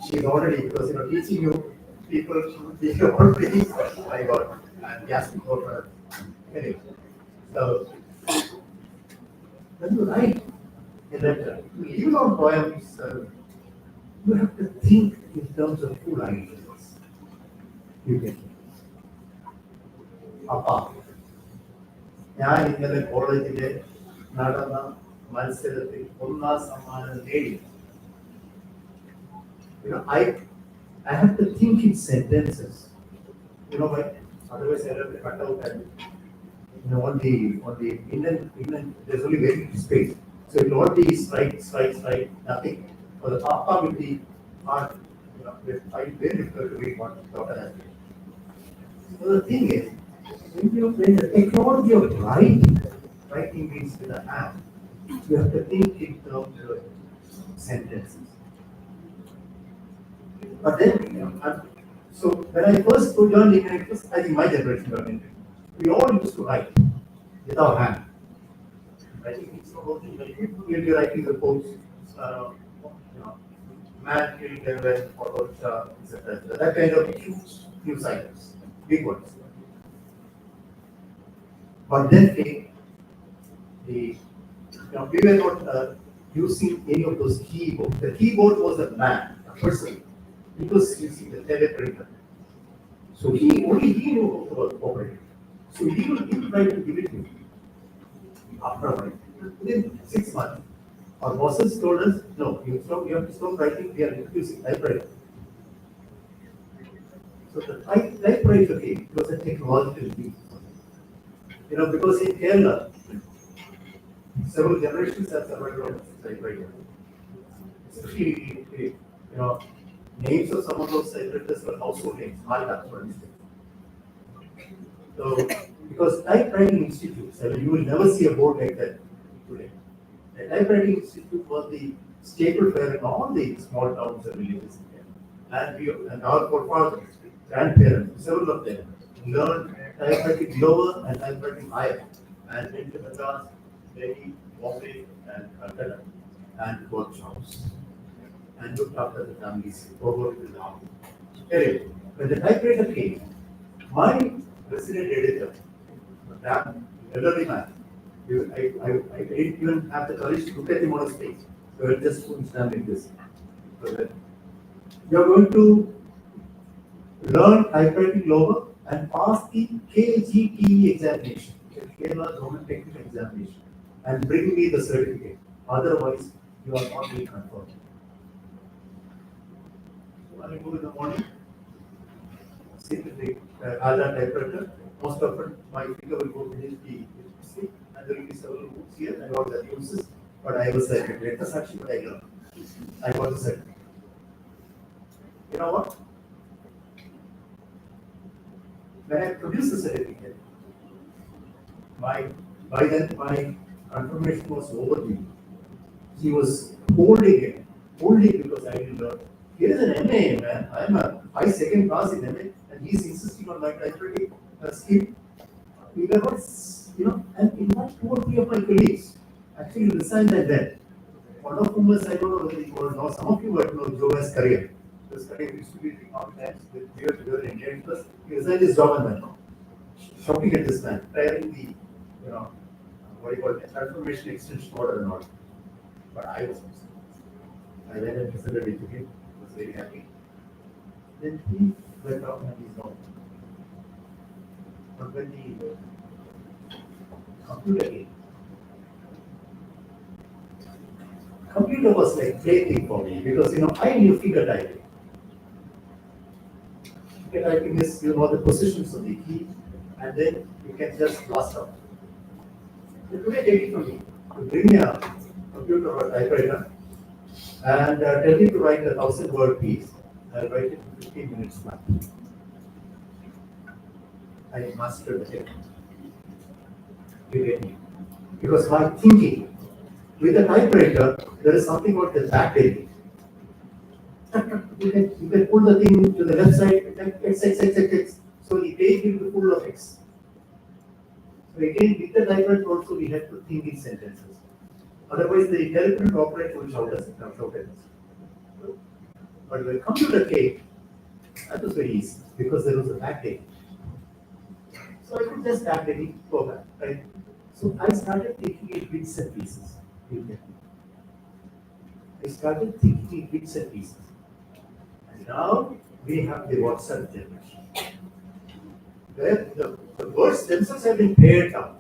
She's already, because teaching you people should be already, my God, and asking for her. Anyway, so when you write a letter, even on poems, you have to think in terms of full ideas. You get Appa. ഞാൻ ഇന്നലെ കോളേജിലെ നടന്ന മത്സരത്തിൽ ഒന്നാം സമ്മാനം നേടി. I have to think in sentences. Why? Otherwise I have to cut out and on the Indian there's only very little space. So it will not be strike, nothing. For the Papa will be hard, I very difficult to read what Dr. has written. So the thing is, when the technology of writing means with the hand, you have to think in terms of sentences. But then, so when I first joined Indian, I think my generation got into it. We all used to write with our hand. Writing is about we'll be writing reports, man killed devil, etc. That kind of huge news items, big ones. But then came we were not using any of those keyboards. The keyboard was a man, a person. He was using the teleprinter. So only he knew how to operate. So he will try to give it to me. After a while, within 6 months, our bosses told us, no, you have to stop writing, we are introducing typewriter. So the typewriter came, it was a technological leap. Because in Kerala, several generations have survived on typewriter. Especially, names of some of those typewriters were household names, Malta, for instance. So, because typewriting institutes, you will never see a board like that today. The typewriting institute was the staple fare in all the small towns and villages in Kerala. And our forefathers, grandparents, several of them learned typewriting lower and typewriting higher, and went to Madras, Delhi, Bombay, and Calcutta, and workshops, and looked after the families over to the army. Anyway, when the typewriter came, my resident editor, that elderly man, I didn't even have the courage to look at him on his face. So I just put his hand like this. So that you're going to learn typewriting lower and pass the KGTE examination, the Kerala Government Technical Examination, and bring me the certificate. Otherwise, you are not being confirmed. So when I go in the morning, sit with the Raja typewriter, most often my finger will go beneath the stick, and there will be several books here and all that uses. But I was certificate. Let us actually, but I learned. I got the certificate. You know what? When I produced the certificate, by then my confirmation was overdue. He was holding it only because I didn't learn. Here is an MA, man. I'm a second class in MA, and he's insisting on my typewriting skill. We were not, and in fact, 2 or 3 of my colleagues actually resigned and left. One of whom was, I don't know whether you all know, some of you might know Joe as career. His career used to be times with together in Indian Plus. He resigned his job and went on. Shouting at this man, trying the, what do you call it, transformation extension order and all. But I was I went and presented it to him, he was very happy. Then he went off and he's gone. But when the computer came, computer was like plaything for me because I knew figure typing. Figure typing is the positions of the key and then you can just blast out. So today take it from me to bring me a computer or a typewriter and tell me to write a 1,000-word piece. I'll write it in 15 minutes flat. I mastered the technique. You get me? Because my thinking, with a typewriter, there is something called the back end. You can pull the thing to the left side, X. So the page will be full of X. So again, with the typewriter also we have to think in sentences. Otherwise, the intelligent operator will shout at us. But when computer came, that was very easy because there was a back end. So I could just back end go back, right? So I started thinking in bits and pieces. I started thinking in bits and pieces. And now we have the WhatsApp generation. Where the words themselves have been pared down.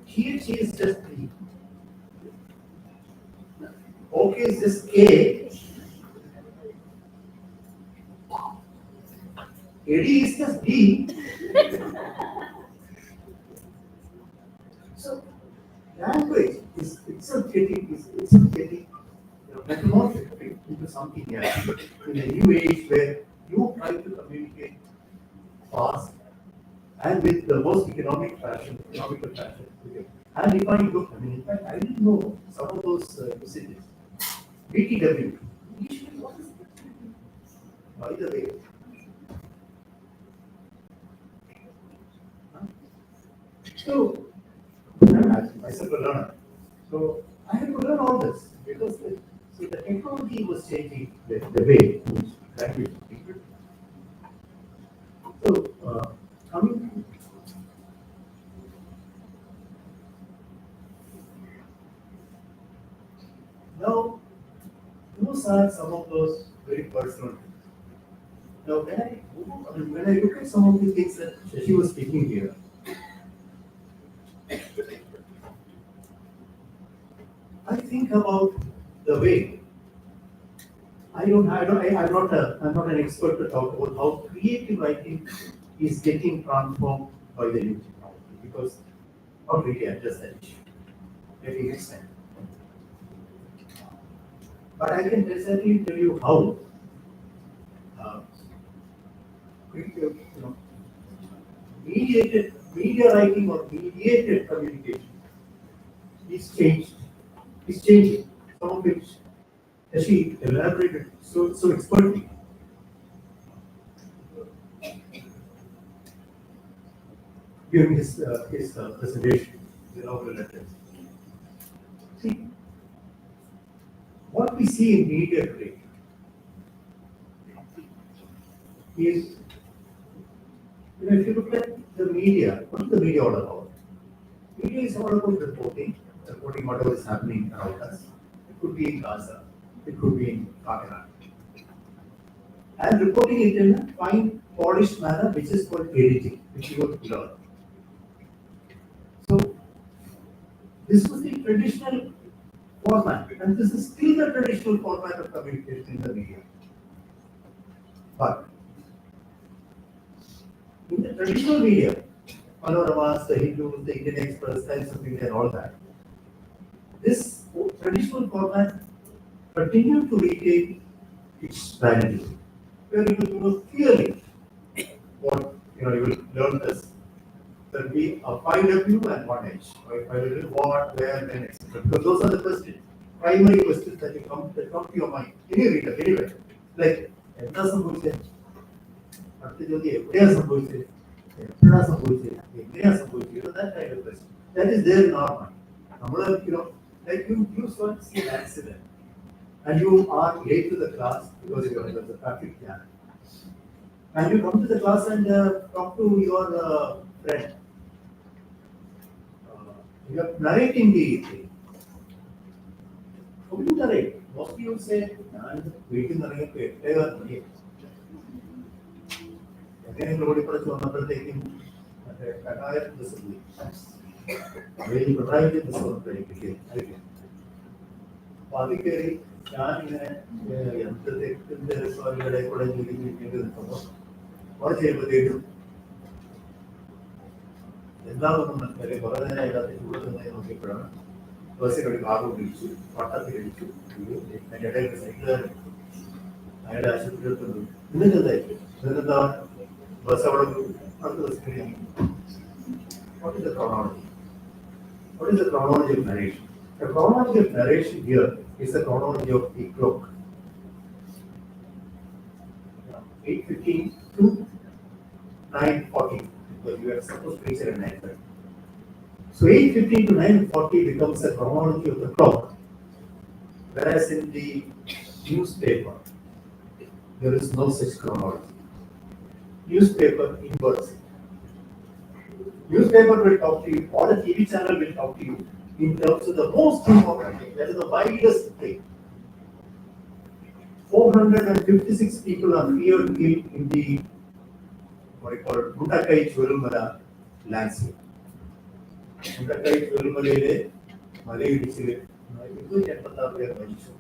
Here she is just B. OK is just K. AD is just D. So language is itself getting metamorphic into something else in a new age where you try to communicate fast and with the most economical fashion. Okay. And if I look, in fact, I didn't know some of those usages. BTW. What is it? By the way, so I'm myself a learner. So I had to learn all this because the technology was changing the way in which language is speaking. So coming now, those are some of those very personal things. Now, when I look at some of the things that Shashi was speaking here, I think about the way I'm not an expert to talk about how creative writing is getting transformed by the new technology because not really address that issue. Maybe next time. But I can certainly tell you how media writing or mediated communication is changing. Some of which she elaborated so expertly. During his presentation, the inaugural lecture. See, what we see in media today is, if you look at the media, what is the media all about? Media is all about reporting whatever is happening around us. It could be in Gaza, it could be in Pakistan. And reporting it in a fine, polished manner, which is called editing, which you would learn. So, this was the traditional format, and this is still the traditional format of communication in the media. But in the traditional media, Panoramas, the Hindus, the Indian Express, Times of India, and all that, this traditional format continued to retain its value. Where you will know clearly what you will learn this. There will be a point of view and one edge. If I will what, where, when, etc. Because those are the questions, primary questions that come to your mind. Any reader, anyway. Like, that kind of question. That is there in our mind. Like you saw see an accident and you are late to the class because there's a traffic jam. And you come to the class and talk to your friend. You are narrating the thing. How do you narrate? most people say, ഞാൻ വീട്ടിൽ നിന്ന് ഇറങ്ങിയപ്പോൾ 8:15 എങ്ങനെയെങ്കിലും ഓടിപ്പടച്ച് വന്നപ്പോഴത്തേക്കും മറ്റേ കടായം bus പോയി. വെയിൽ Pinarayi bus വന്നപ്പോഴേക്കും അപ്പൊ അതിൽ കയറി ഞാനിങ്ങനെ എന്ത് തെറ്റിന്റെ സ്വാമികളെ കൂടെ ജോലിക്ക് നിൽക്കുമ്പോൾ കുറച്ച് കഴിയുമ്പോഴത്തേക്കും എന്താണെന്നും മനസ്സിലായി. കുറെ നേരം അതിനകത്ത് ചൂടുന്നതായി നോക്കിയപ്പോഴാണ് ബസ്സിൽ ഒരു കാറ് പിടിച്ചു, വട്ടത്തിൽ അടിച്ചു. അതിന്റെ ഇടയിൽ സൈക്കിളുകാരൻ അയാളുടെ ആശുപത്രി എടുത്തുണ്ട്. ഇതെന്താ ബസ് അവിടെ അടുത്ത ബസ്സിൽ What is the chronology? What is the chronology of narration? The chronology of narration here is the chronology of the clock. 8:15 to 9:40. Because you are supposed to reach at 9:30. So 8:15 to 9:40 becomes the chronology of the clock. Whereas in the newspaper, there is no such chronology. Newspaper inverts it. Newspaper will talk to you, or the TV channel will talk to you in terms of the most important thing, that is the widest thing. 456 people are feared killed in the, what you call, Mutakai Churumala landslide. Mutakai Churumalile, Malay district, 286 പേർ മരിച്ചു.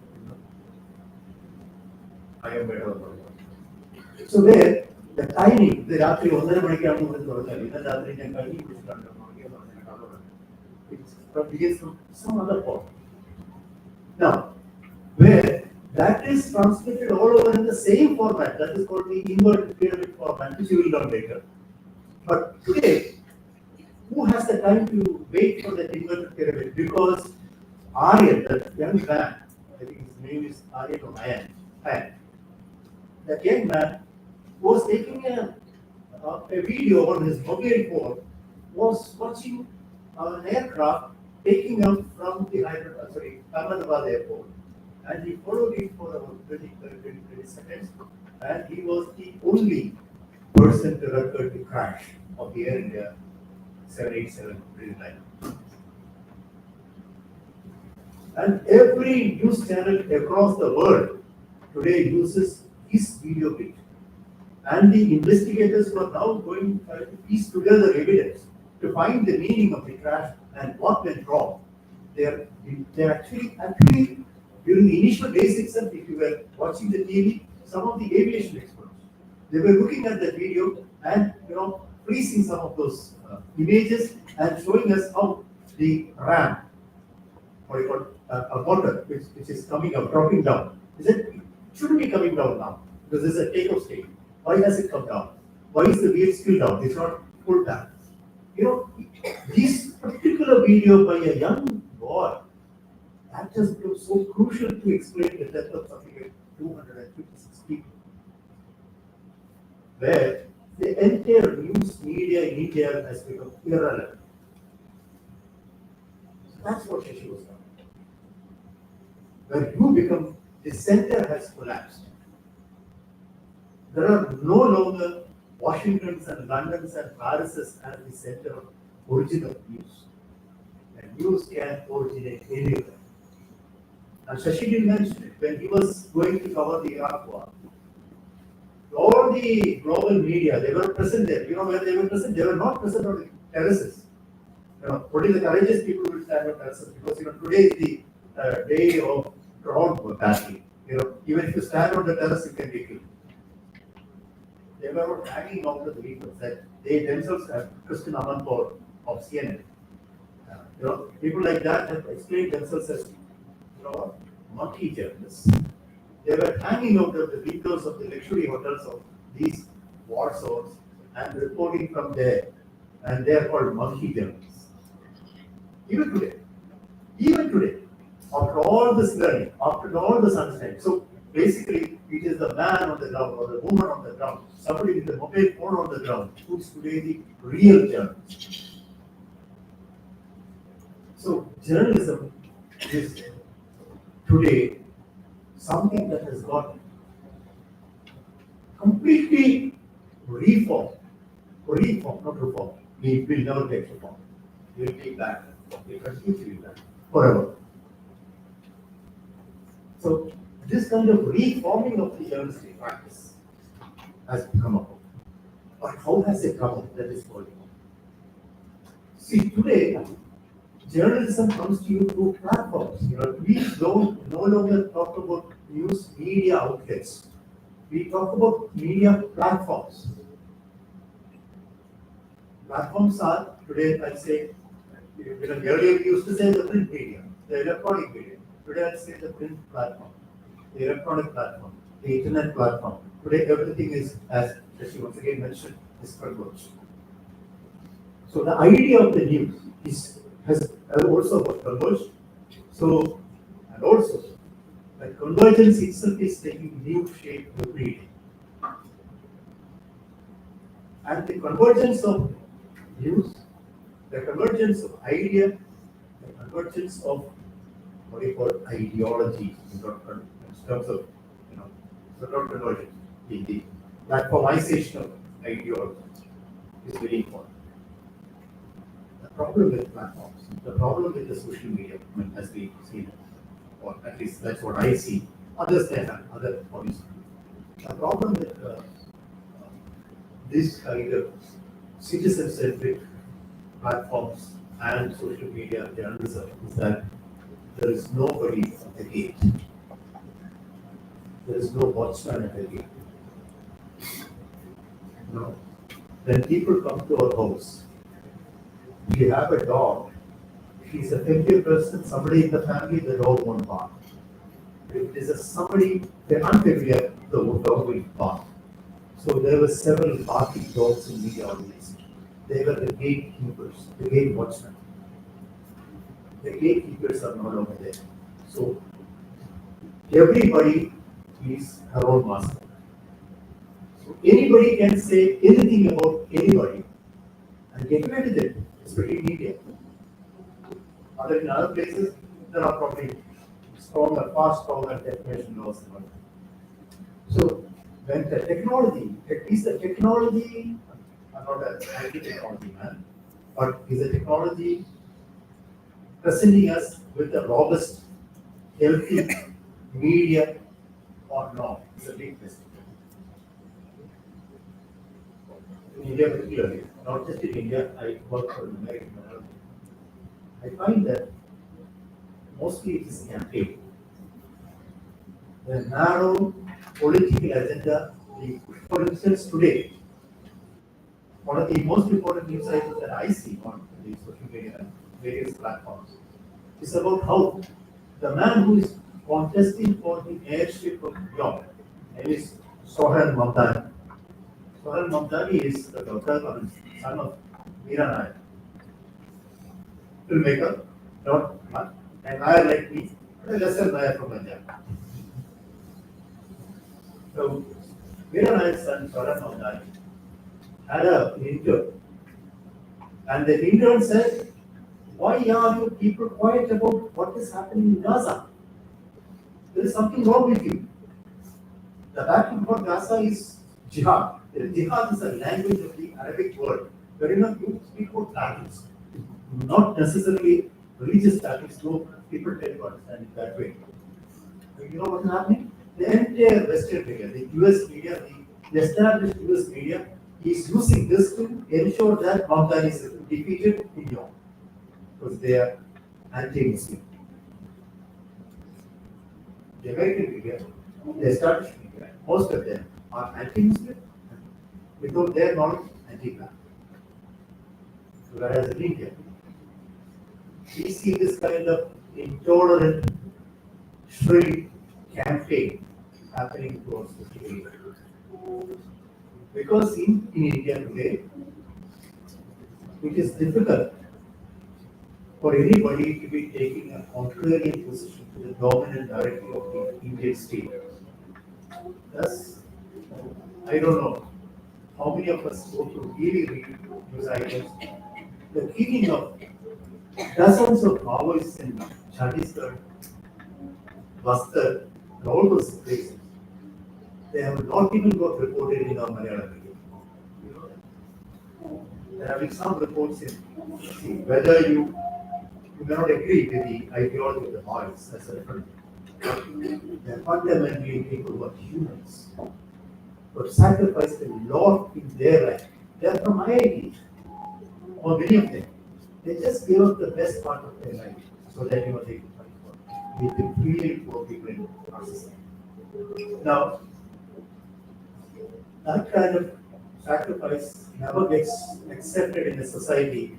So there, the timing, the രാത്രി 1:30 മണിക്കാണ് തുടങ്ങാൻ. ഇന്ന് രാത്രി ഞാൻ കഴിഞ്ഞു പിടിച്ചിട്ടുണ്ട്. It begins from some other point. Now, where that is transmitted all over in the same format, that is called the inverted pyramid format, which you will learn later. But today, who has the time to wait for that inverted pyramid? Because Aryan, that young man, I think his name is Aryan or Ayan, that young man was taking a video on his mobile phone, was watching an aircraft taking off from the Ahmedabad airport, and he followed it for about 20 seconds, and he was the only person to record the crash of the Air India 787 line. And every news channel across the world today uses his video clip. And the investigators were now going to piece together evidence to find the meaning of the crash and what went wrong. They actually during the initial days itself, if you were watching the TV, some of the aviation experts, they were looking at the video and freezing some of those images and showing us how the ram, what you call a motor, which is coming up, dropping down. It shouldn't be coming down now because there's a takeoff stage. Why does it come down? Why is the wheel still down? It's not pulled down. This particular video by a young boy, that just becomes so crucial to explain the death of something like 256 people. Where the entire news media in India has become irrelevant. That's what Shashi was talking about. Where you become, the center has collapsed. There are no longer Washingtons and Londons and Parises as the center of origin of news. And news can originate anywhere. And Shashi didn't mention it when he was going to cover the Iraq war. All the global media, they were present there. Where they were present? They were not present on the terraces. Only the courageous people will stand on terraces because today is the day of drone battle. Even if you stand on the terrace, you can be killed. They were hanging out of the vehicles that they themselves have. Kristen Amanpour of CNN. People like that have explained themselves as monkey journalists. They were hanging out of the vehicles of the luxury hotels of these war zones and reporting from there. And they are called monkey journalists. Even today, after all this learning, after all this understanding. So basically, it is the man on the ground or the woman on the ground, somebody with the mobile phone on the ground, who's today the real journalist. So journalism is today something that has got completely reformed, not reformed. We will never get reformed. We will be back. We will continue to be back forever. So this kind of reforming of the journalistic practice has come up. But how has it come up? That is going on. See, today, journalism comes to you through platforms. Please don't no longer talk about news media outlets. We talk about media platforms. Platforms are today, I say, earlier we used to say the print media, the electronic media. Today I say the print platform, the electronic platform, the internet platform. Today everything is, as she once again mentioned, is converged. So the idea of the news has also got converged. So, and also, the convergence itself is taking new shape every day. And the convergence of news, the convergence of idea, the convergence of what you call ideology in terms of, sort of convergence, the platformization of ideology is very important. The problem with platforms, the problem with the social media, as we see, or at least that's what I see, others may have other points. The problem with this kind of citizen-centric platforms and social media journalism is that there is nobody at the gate. There is no watchman at the gate. No. When people come to our house, we have a dog. If he's a familiar person, somebody in the family, the dog won't bark. If it is somebody, they're unfamiliar, the dog will bark. So there were several barking dogs in the organization. They were the gatekeepers, the gate watchmen. The gatekeepers are no longer there. So everybody is her own master. So anybody can say anything about anybody and get away with it, especially in India. Other in other places, there are probably stronger, far stronger defamation laws than that. So when the technology, at least the technology, I'm not an anti-technology man, but is the technology presenting us with a robust, healthy media or not? It's a big question. In India particularly, not just in India, I work for an American minority. I find that mostly it is campaign. The narrow political agenda, for instance, today, one of the most important news items that I see on the social media and various platforms is about how the man who is contesting for the mayorship of New York, name is Sohail Mamdani. Sohail Mamdani is the daughter and son of Meera Nair, filmmaker, not an Nair like me, but a lesser Nair from Punjab. So, Meera Nair's son, Sohail Mamdani, had an intern, and the intern said, "Why are you people quiet about what is happening in Gaza? There is something wrong with you. The battle for Gaza is jihad. Jihad is a language of the Arabic world. You speak about battles, not necessarily religious battles, though people tend to understand it that way. You know what is happening? The entire Western media, the US media, the established US media is using this to ensure that Mamdani is defeated in York because they are anti-Muslim. The American media, the established media, most of them are anti-Muslim, without their knowledge, anti-Black. Whereas in India, we see this kind of intolerant, shrill campaign happening towards the media. Because in India today, it is difficult for anybody to be taking a contrarian position to the dominant directive of the Indian state. Thus, I don't know how many of us go to really read news items. The killing of dozens of Maoists in Chhattisgarh, Bastar, and all those places, they have not even got reported in our Malayalam media. You know that? There have been some reports in whether you may not agree with the ideology of the Maoists, that's a different thing. They're fundamentally people who are humans, who have sacrificed a lot in their life. They're from IIT, or many of them. They just give up the best part of their life so that they can fight for. We can really poor people in our society. Now, that kind of sacrifice never gets accepted in a society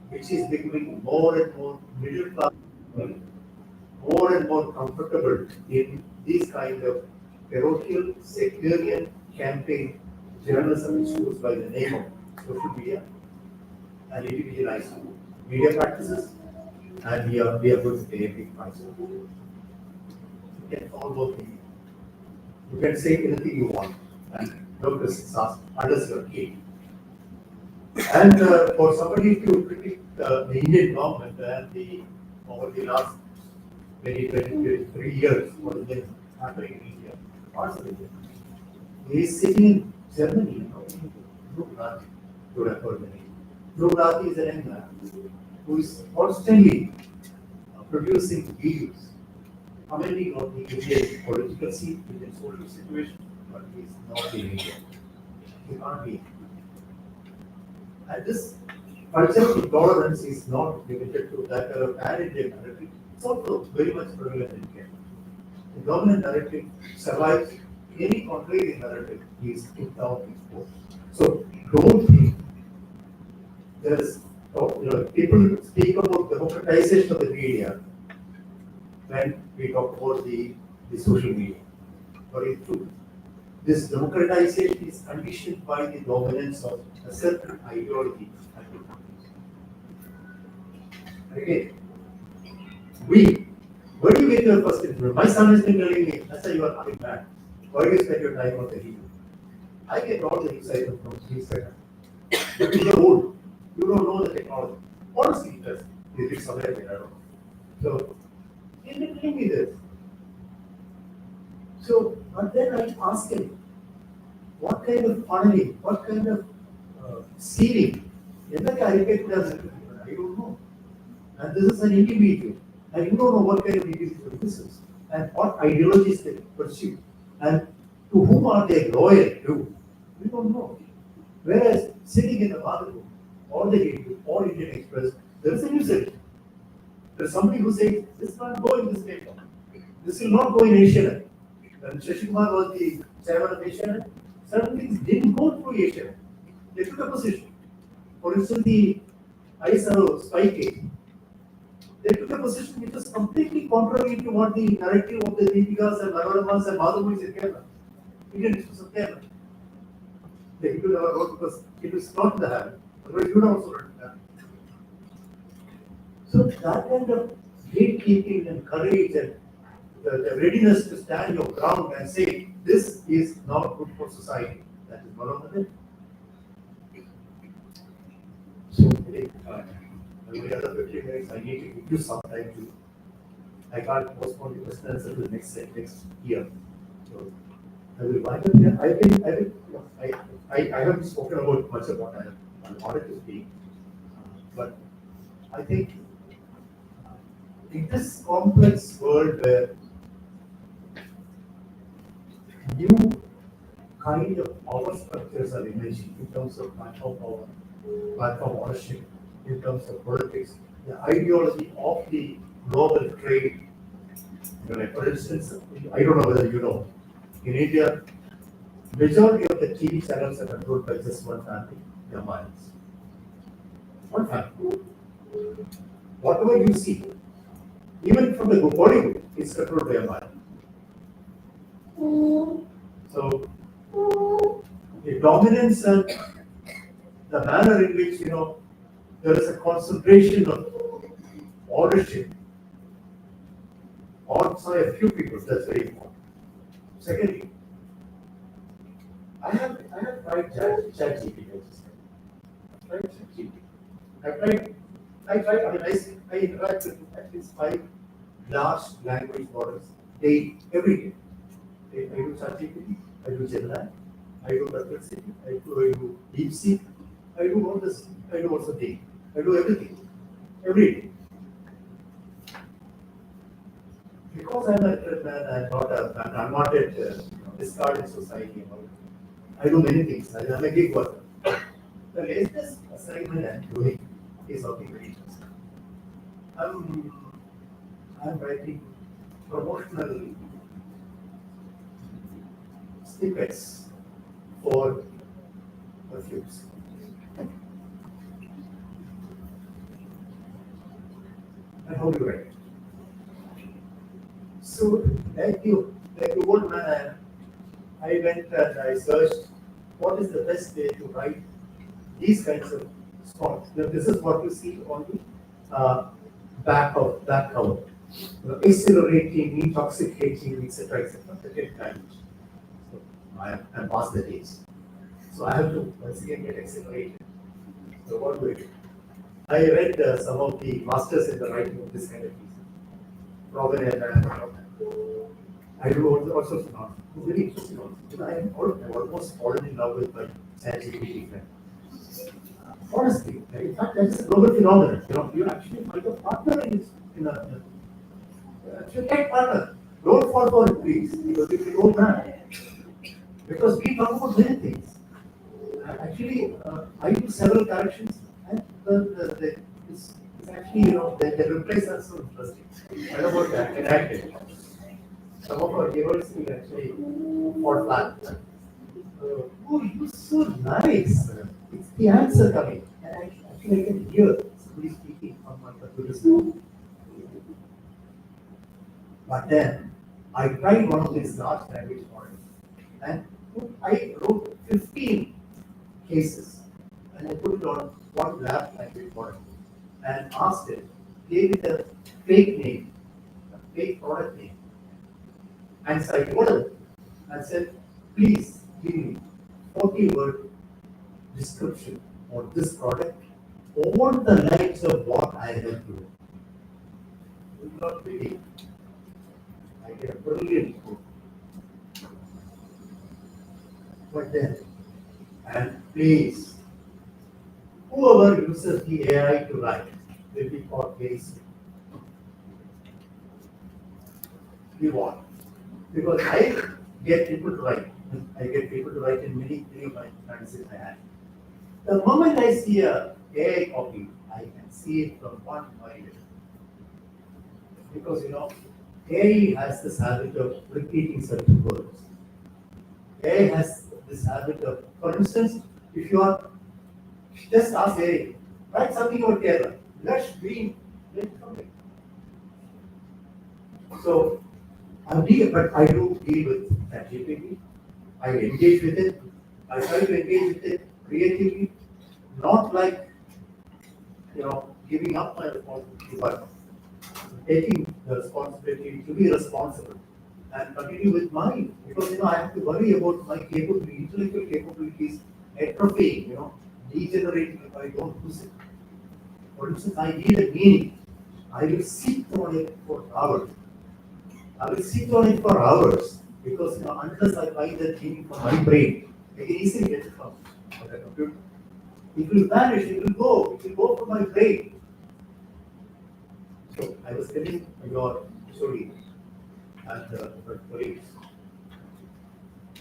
which is becoming more and more middle class, more and more comfortable in these kind of parochial, sectarian campaign journalism which goes by the name of social media and individualized media practices, and we are going to pay a big price. You can follow the, you can say anything you want, and no questions asked unless you're keen. And for somebody to critique the Indian government and the over the last 23 years, what has been happening in India, parts of India, he is sitting in Germany, Dhruv Rathi, to refer the name. Dhruv Rathi is an young man who is constantly producing videos commenting on the Indian political scene, Indian social situation, but he is not in India. He can't be. And this culture of intolerance is not limited to that pan-Indian narrative. It's also very much prevalent in India. The dominant narrative survives. Any contrary narrative is kicked out before. So don't think there is, people speak about democratization of the media when we talk about the social media. But it's true. This democratization is conditioned by the dominance of a certain ideology. And again, where do you get your first influence? My son has been telling me, that's why you are coming back. Why do you spend your time on the Hindu? I get all the excitement from Instagram. But you're old. You don't know the technology. Honestly, it does. You read somewhere, I don't know. So, he didn't tell me this. So, but then I asked him, what kind of funneling, what kind of seeding, I don't know. And this is an individual. And you don't know what kind of individual this is. And what ideologies they pursue. And to whom are they loyal to? We don't know. Whereas sitting in the bathroom, all the Hindu, all Indian Express, there is a news editor. There's somebody who says, this will not go in this paper. This will not go in Asianet. When Shashi Kumar was the chairman of Asianet, certain things didn't go through Asianet. They took a position. For instance, the ISRO spy case. They took a position which was completely contrary to what the narrative of the Deepikas and Manoramas and Madhavis in Kerala. Indian issues of Kerala. They could never wrote because it was not in the habit. Otherwise, you would also write that. So that kind of gatekeeping and courage and the readiness to stand your ground and say, this is not good for society. That is one of the things. So, every other 15 minutes, I need to give you some time to. I can't postpone the question answer to the next year. So, I will wind up here. I haven't spoken about much of what I wanted to speak, but I think in this complex world where new kind of power structures are emerging in terms of platform power, platform ownership, in terms of politics, the ideology of the global trade. Like for instance, I don't know whether you know, in India, majority of the TV channels are controlled by just one family, the Ambani's. One family. Whatever you see, even from the Bollywood, is controlled by Ambani. So, the dominance and the manner in which, there is a concentration of ownership on, a few people, that's very important. Secondly, I have tried ChatGPT. I interact with at least 5 large language models every day. I do ChatGPT, I do Gemini, I do Perplexity, I do DeepSeek, I do all this, I do also Day, I do everything, every day. Because I'm a trip man, I'm not a discarded society. I do many things. I'm a gig worker. The latest assignment I'm doing is something very interesting. I'm writing promotional snippets for perfumes. And how do you write? So, like you old man, I went and I searched what is the best way to write these kinds of spots. Now, this is what you see on the back cover. Exhilarating, intoxicating, etc., etc. The get language. So I'm past the age. So I have to once again get exhilarated. So what do I do? I read some of the masters in the writing of this kind of piece. Robin and I do all sorts of nonsense. It's very interesting also. I've almost fallen in love with my ChatGPT friend. Honestly, in fact, that's a global phenomenon. You actually find a partner in a actually get partner. Don't fall for it, please, because if you don't man. Because we talk about many things. Actually, I do several corrections, and it's actually, the replies are so interesting. I know about that, enacted. Some of our neighbors will actually fall flat. Oh, you're so nice. It's the answer coming. And actually, I can hear somebody speaking on my computer screen. But then, I tried one of these large language models, and I wrote 15 cases, and I put it on one large language model, and asked it, gave it a fake name, a fake product name, and so I told it and said, please give me 40-word description of this product on the lines of what I have to do. You will not believe. I get a brilliant book. But then, and please, whoever uses the AI to write will be called lazy. We want. Because I get people to write. I get people to write in many of my fantasies I have. The moment I see a AI copy, I can see it from 1 mile. Because AI has this habit of repeating certain words. AI has this habit of, for instance, if you are just ask AI, write something about Kerala. Lush, green, let something. So I do deal with ChatGPT. I engage with it. I try to engage with it creatively, not like giving up my responsibility, but taking the responsibility to be responsible and continue with mine. Because I have to worry about my intellectual capabilities atrophying, degenerating if I don't use it. For instance, I need a meaning. I will sit on it for hours. Because unless I find that meaning from my brain, I can easily get it from the computer. It will vanish, it will go from my brain. So I was telling your story and your colleagues,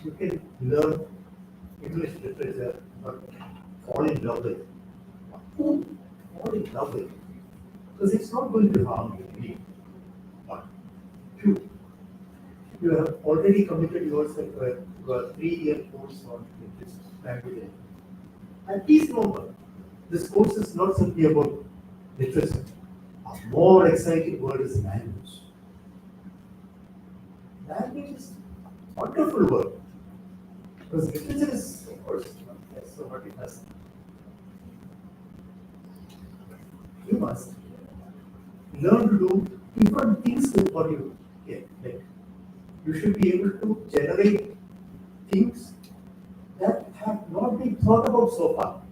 you can learn English literature, but fall in love with it. Fall in love with it. Because it's not going to harm you. One. Two. You have already committed yourself to a 3-year course on this language. And please remember, this course is not simply about literature. A more exciting word is language. Language is a wonderful word. Because literature is, of course, so what it has. You must learn to do different things with what you get. Like, you should be able to generate things that have not been thought about so far.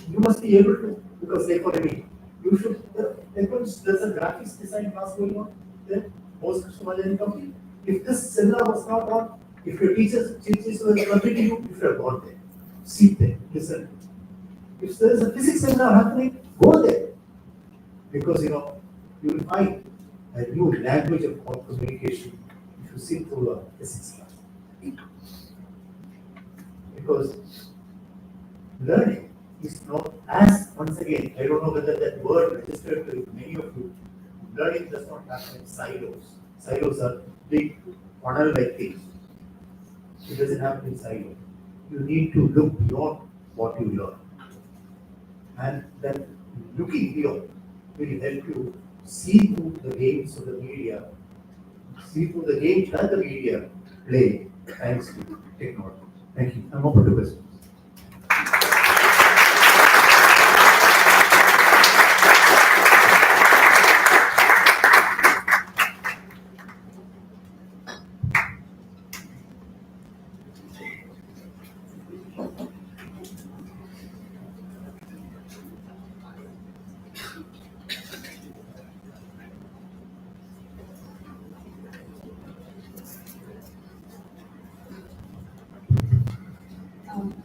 You must be able to, because you should, there's a graphics design class going on there, post Krishnamajani company. If this seminar was not on, if your teachers were permitting you, you should have gone there. Sit there, listen. If there is a physics seminar happening, go there. Because you will find a new language of communication if you sit through a physics class. Because learning is not as, once again, I don't know whether that word registered with many of you. Learning does not happen in silos. Silos are big funnel-like things. It doesn't happen in silos. You need to look beyond what you learn. And that looking beyond will help you see through the games of the media, see through the games that the media play thanks to technology. Thank you. I'm open to questions.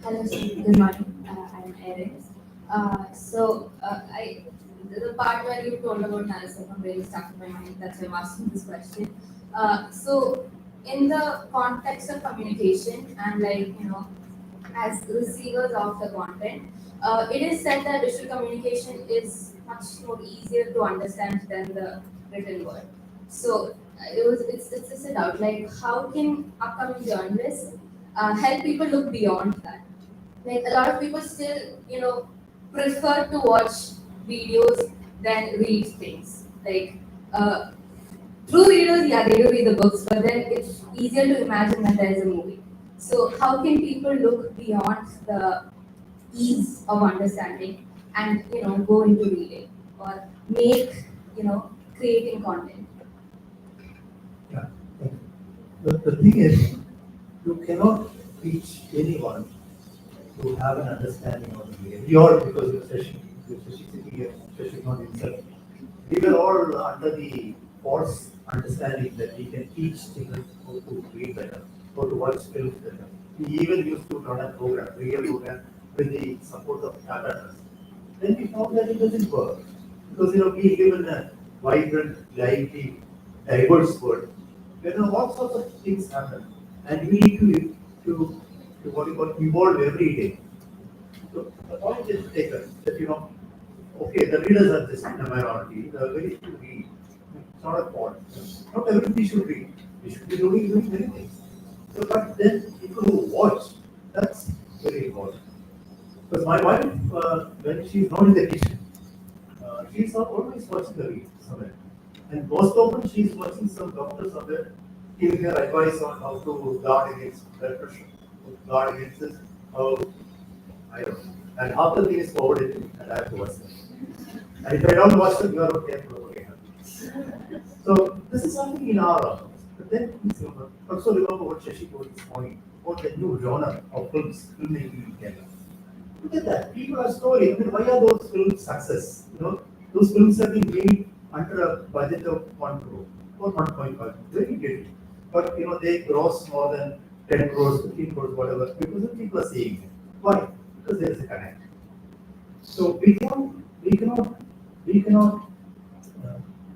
Hello, sir. Good morning. I'm Erin. The part where you told about Narasimham really stuck in my mind. That's why I'm asking this question. In the context of communication and as receivers of the content, it is said that visual communication is much more easier to understand than the written word. It's just a doubt. Like, how can upcoming journalists help people look beyond that? Like, a lot of people still, prefer to watch videos than read things. Like, true readers, yeah, they do read the books, but then it's easier to imagine that there is a movie. So, how can people look beyond the ease of understanding and go into reading or make creating content? Yeah. The thing is, you cannot teach anyone to have an understanding of the media. We all, because you're sitting here, especially not himself, we were all under the false understanding that we can teach children how to read better, how to watch films better. We even used to run a program, real program, with the support of Tata Trust. Then we found that it doesn't work. Because we live in a vibrant, lively, diverse world. Where all sorts of things happen. And we need to what you call evolve every day. So the point is taken that okay, the readers are just in a minority, they are very few read. It's not a fault. Not everybody should read. We should be doing many things. So but then people who watch, that's very important. Because my wife, when she's not in the kitchen, she's always watching the read somewhere. And most often she's watching some doctor somewhere giving her advice on how to guard against blood pressure, guard against this, how, I don't know. And half the thing is forwarded to me, and I have to watch them. And if I don't watch them, you are not careful about it. So this is something in our office. But then also remember what Shashi told this morning about the new genre of filmmaking in Kerala. Look at that. People are story. I mean, why are those films success? Those films have been made under a budget of 1 crore or 1.5. Very little. But they gross more than 10 crores, 15 crores, whatever, because the people are seeing it. Why? Because there is a connect. So we cannot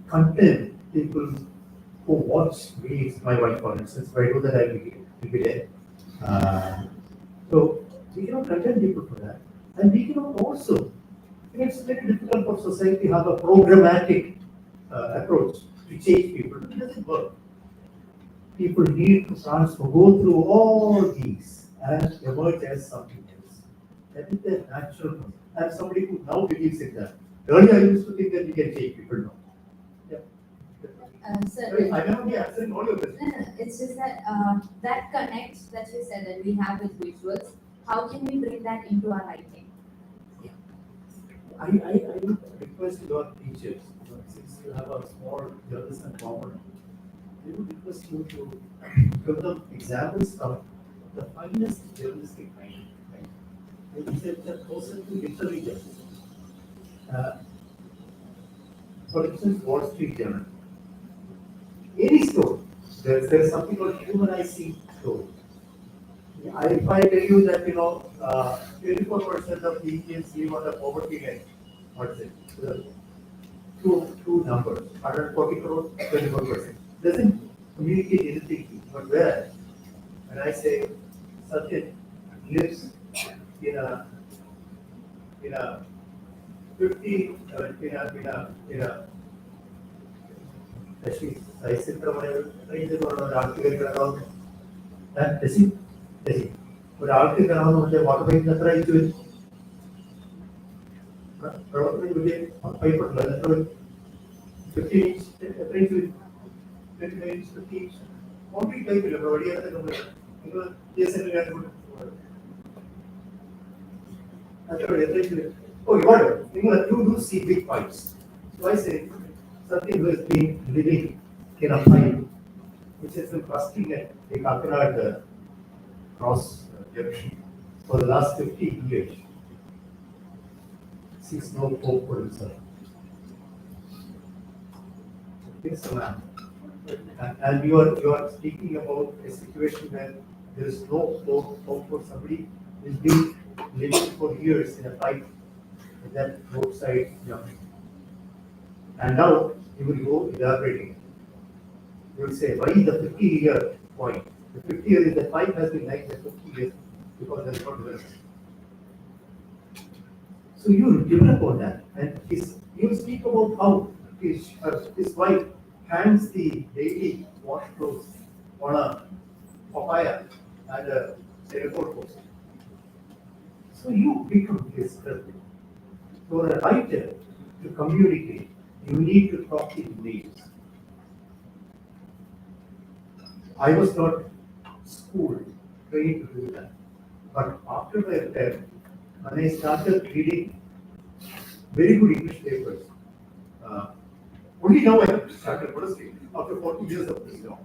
condemn people who watch reads. My wife, for instance, if I do that, I will be there. So we cannot condemn people for that. And we cannot also, it's very difficult for society to have a programmatic approach to change people. It doesn't work. People need to go through all these and emerge as something else. That is their natural process. I'm somebody who now believes in that. Earlier I used to think that we can change people now. Yeah. Sir, I may not be answering all your questions. no, it's just that that connect that you said that we have with visuals, how can we bring that into our writing? I would request your teachers, since you have a small journalism component, I would request you to give them examples of the finest journalistic kind. Right? He said that person to literary journalism. For instance, Wall Street Journal. Any story, there's something called humanizing story. If I tell you that 24% of the Indians live on the poverty line, what is it? two numbers, 140 crores, 24%. Doesn't communicate anything to you. But whereas, when I say Satyan lives in a 50, ഒരാൾക്ക് കാണാവുന്ന മറ്റേ water പൈപ്പിന് എത്ര അയച്ചു വരും വെള്ളത്തിന് വലിയ pipe ഉണ്ടല്ലോ എത്ര വരും 50 inch എത്ര ഇഞ്ച് വരും 25 inch 50 inch കോൺക്രീറ്റ് പൈപ്പില്ല വടിയാത്ത നിങ്ങൾ oh, you wonder, you do see big pipes. So I say, something who has been living in a pipe, which has been rusting at the Kakinad cross junction for the last 50 years, sees no hope for himself. It's a man. And you are speaking about a situation where there is no hope for somebody who has been living for years in a pipe with that roadside junction. And now you will go elaborating. You will say, why the 50-year point? The 50 years, the pipe has been like that 50 years because there is not development. So you develop on that, and you speak about how his wife hands the daily wash clothes on a papaya and a airport post. So you become his husband. For a writer to communicate, you need to talk in names. I was not schooled, trained to do that. But after my retirement, when I started reading very good English papers, only now I have started, honestly, after 40 years of this job,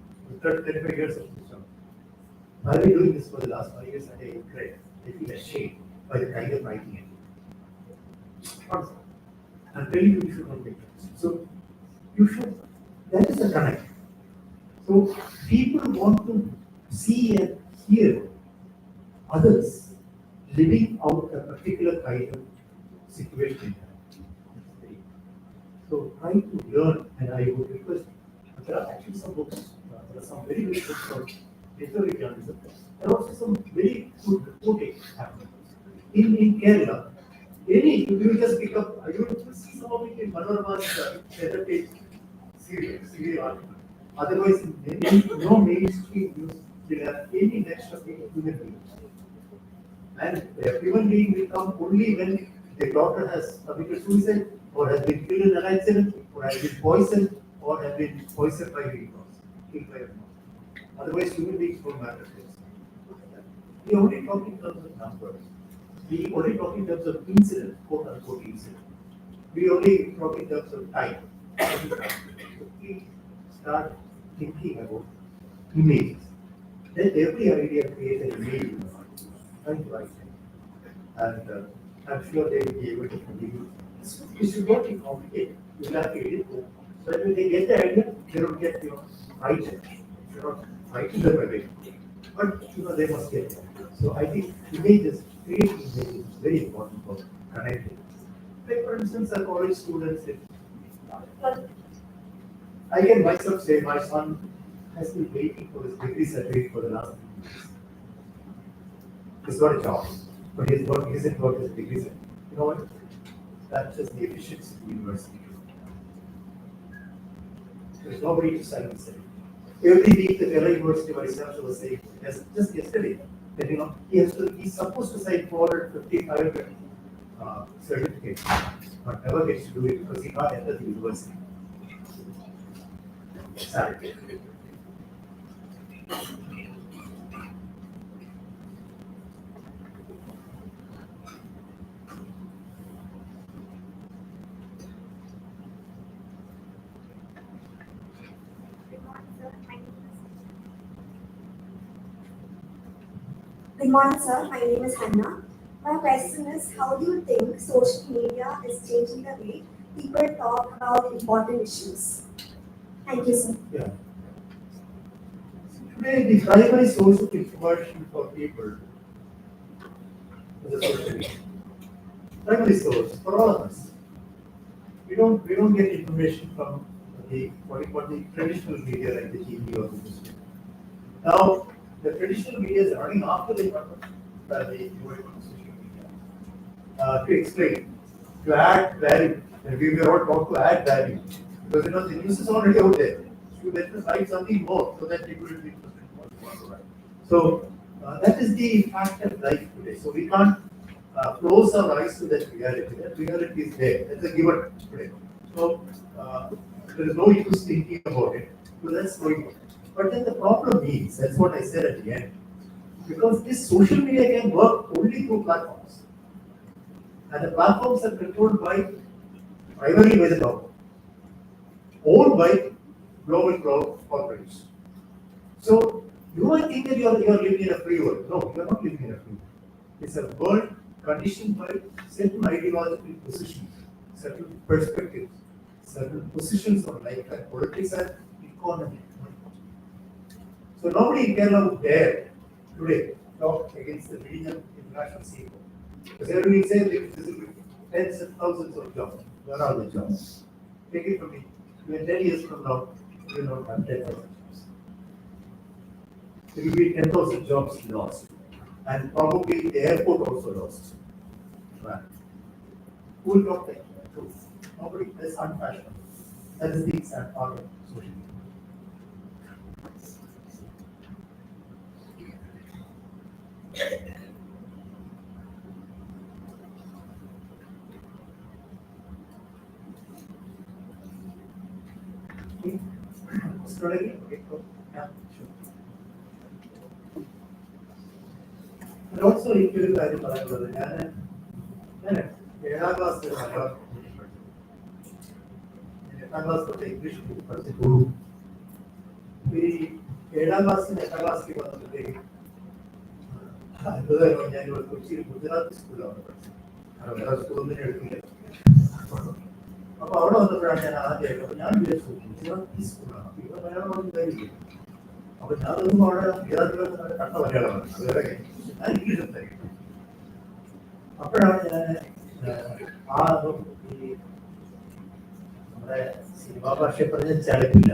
35 years of this job. I've been doing this for the last 5 years and I regret, I feel ashamed by the kind of writing it. I'm telling you, you should not make it. So, you should, that is a connect. So, people want to see and hear others living out a particular kind of situation. So, try to learn, and I would request, there are actually some books, there are some very good books on literary journalism. There are also some very good reporting happening. In Kerala, you will just pick up, you will see some of it in Manorama's center page serial article. Otherwise, no mainstream news will have any next of human beings. And a human being will come only when the daughter has committed suicide, or has been killed in an accident, or has been poisoned, or has been poisoned by the mouse, killed by a mouse. Otherwise, human beings don't matter. We only talk in terms of numbers. We only talk in terms of incident, quote unquote incident. We only talk in terms of time. We start thinking about images. Let every idea create an image in the mind. Trying to write it. And I'm sure they will be able to forgive you. It should not be complicated. You will have to edit it. So that when they get the idea, they don't get write it. You're not writing them away. But they must get it. So I think images, creating images is very important for connecting. Like for instance, a college students, I can myself say my son has been waiting for his degree certificate for the last 3 years. He's got a job, but he hasn't got his degree certificate. You know what? That's just the efficiency of the university. There's nobody to sign the certificate. Every week the Kerala University Vice Chancellor was saying, just yesterday, that he's supposed to sign 455 certificates, but never gets to do it because he can't enter the university. Sad. Good morning, sir. My name is Hannah. My question is, how do you think social media is changing the way people talk about important issues? Thank you, sir. Yeah. Today, the primary source of information for people is the social media. Primary source for all of us. we don't get information from what you call the traditional media like the TV or the newspaper. Now, the traditional media is running after the social media to explain, to add value. And we were all taught to add value because the news is already out there. You let us write something more so that people will be interested in what you want to write. So that is the fact of life today. So we can't close our eyes to that reality. That reality is there. That's a given today. So there is no use thinking about it. So that's going on. But then the problem is, that's what I said at the end, because this social media can work only through platforms. And the platforms are controlled primarily by the government, owned by global corporations. So you might think that you're living in a free world. No, you're not living in a free world. It's a world conditioned by certain ideological positions, certain perspectives, certain positions of life and politics and economy. So nobody in Kerala would dare today talk against the regional international scene. Because everybody says there will be tens of thousands of jobs. Where are the jobs? Take it from me. When 10 years from now, we will not have 10,000 jobs. There will be 10,000 jobs lost. And probably the airport also lost. Right. Who will not take that? True. Nobody. That's unfashionable. That is the exact part of social media. Strategy? Yeah, sure. And also, എനിക്കൊരു കാര്യം പറയാനുള്ളത് ഞാൻ 7ാം class Malayalam പഠിച്ചു. 8ാം class തൊട്ട് English പഠിച്ചിട്ടുള്ളൂ. ഈ 7ാം ക്ലാസ്സിന് 8ാം ക്ലാസ്സിൽ വന്നപ്പോഴത്തേക്ക് അത്ഭുതമായി ഞാൻ ഇവിടെ കൊച്ചിയിൽ ഗുജറാത്ത് സ്കൂളിലാണ് പഠിച്ചത്. കാരണം വേറെ സ്കൂളൊന്നും എടുക്കില്ല. അപ്പൊ അവിടെ വന്നപ്പോഴാണ് ഞാൻ ആദ്യമായിട്ട് അപ്പൊ ഞാൻ വിചാരിച്ചു ഗുജറാത്തി സ്കൂളാണ്. ഇവിടെ മലയാളം പറഞ്ഞ കാര്യമില്ല. അപ്പൊ ഞാനൊന്നും അവിടെ ഗുജറാത്തിലൊക്കെ കണ്ട മലയാളമാണ്. അത് വേറെ കാര്യം. ഞാൻ ഇംഗ്ലീഷ് സംസാരിക്കും. അപ്പോഴാണ് ഞാൻ ഈ നമ്മുടെ സിനിമാ ഭാഷയെ പറഞ്ഞ ചളിപ്പില്ല,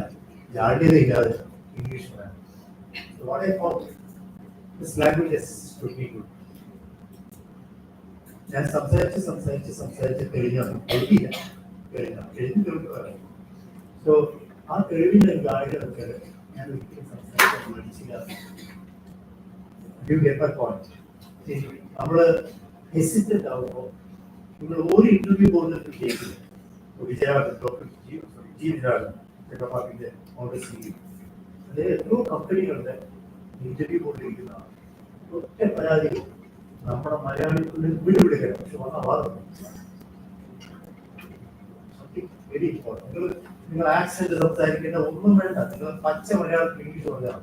ജാള്യതയില്ലാതെ ഇംഗ്ലീഷ് പറയാം. വളരെ this language has to be good. ഞാൻ സംസാരിച്ച് തെളിഞ്ഞാണ് എഴുതിയില്ല. എഴുതി പറയാം. സോ ആ തെളിവിന്റെ ഗായികളൊക്കെ ഞാൻ ഒരിക്കലും സംസാരിക്കാൻ പഠിച്ചില്ല. You get my point. നമ്മള് ഹെസിറ്റന്റ് ആവുമ്പോൾ നിങ്ങൾ ഒരു ഇന്റർവ്യൂ പോകുന്നത് കേൾക്കില്ല. ഡോക്ടർ വിജയരാഘവൻ പാർട്ടിന്റെ കോൺഗ്രസ് ലീഗ് അത് എത്രയോ കമ്പനികളുടെ ഇന്റർവ്യൂ കൊണ്ടിരിക്കുന്നതാണ്. ഒറ്റ പരാതി നമ്മുടെ മലയാളികളുടെ വിടുവിടുകയാണ്. പക്ഷെ വന്ന വാദം വെരി ഇമ്പോർട്ടൻറ്റ്. നിങ്ങൾ ആക്സെന്റ് സംസാരിക്കേണ്ട ഒന്നും വേണ്ട. നിങ്ങൾ പച്ച മലയാളത്തിൽ ഇംഗ്ലീഷ് പറഞ്ഞാൽ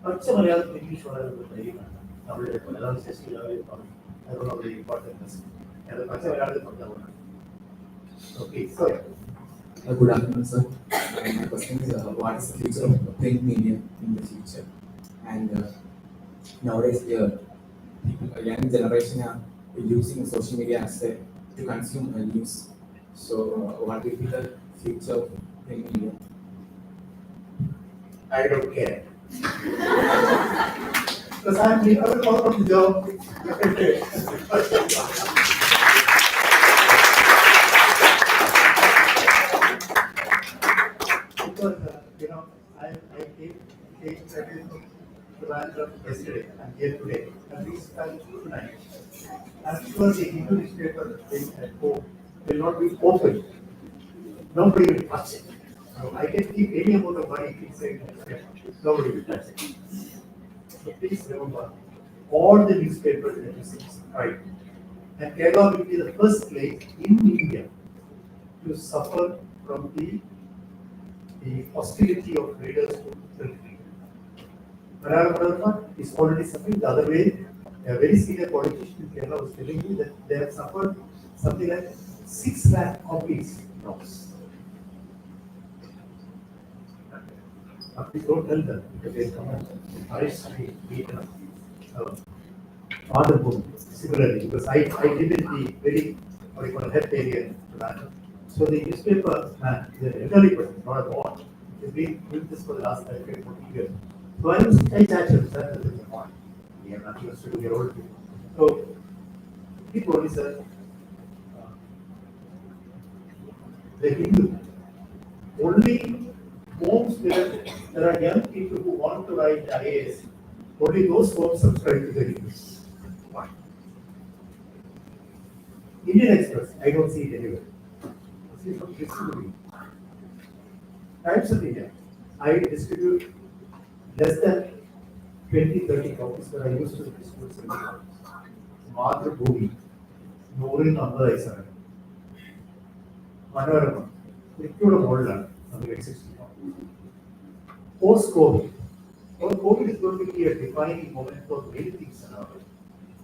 പച്ച മലയാളത്തിൽ ഇംഗ്ലീഷ് പറയാനുള്ള കഴിയുന്നുണ്ട്. നമ്മുടെ മലയാളം ശശികലാവിൽ പറഞ്ഞു അതിനുള്ള ഇമ്പോർട്ടൻസ് അത് പച്ച മലയാളത്തിൽ പറഞ്ഞാൽ okay. Sorry. Good afternoon, sir. My question is, what is the future of print media in the future? And nowadays, people, young generation are using social media as to consume news. So, what will be the future of print media? I don't care. Because I'm out of the job. Because I came to yesterday and here today, and we start tonight. I'm sure the Hindu newspaper at home will not be open. Nobody will touch it. So I can keep any amount of money inside my newspaper. Nobody will touch it. So please remember, all the newspapers that you subscribe, and Kerala will be the first place in India to suffer from the hostility of readers to print media. Malayalam is already suffering. The other way, a very senior politician in Kerala was telling me that they have suffered something like 6 lakh copies lost. Please don't tell them because they come and arrest me, beaten up. Honorable, similarly, because I live in the very, what you call, health area in Toronto. So the newspaper man, the elderly person, not a boy, has been doing this for the last 30, 40 years. So I chatted, that's the point. We have nothing else to do, we are old people. So, he told me, sir, the Hindu, only homes where there are young people who want to write IAS, only those homes subscribe to the Hindu. Fine. Indian Express, I don't see it anywhere. See from distributing. Times of India, I distribute less than 20, 30 copies, but I used to distribute 70 copies. Madhubhumi, Norin Ambalai Manorama, Liquid of Modern, something 60 copies. Post-COVID, COVID is going to be a defining moment for many things in our life.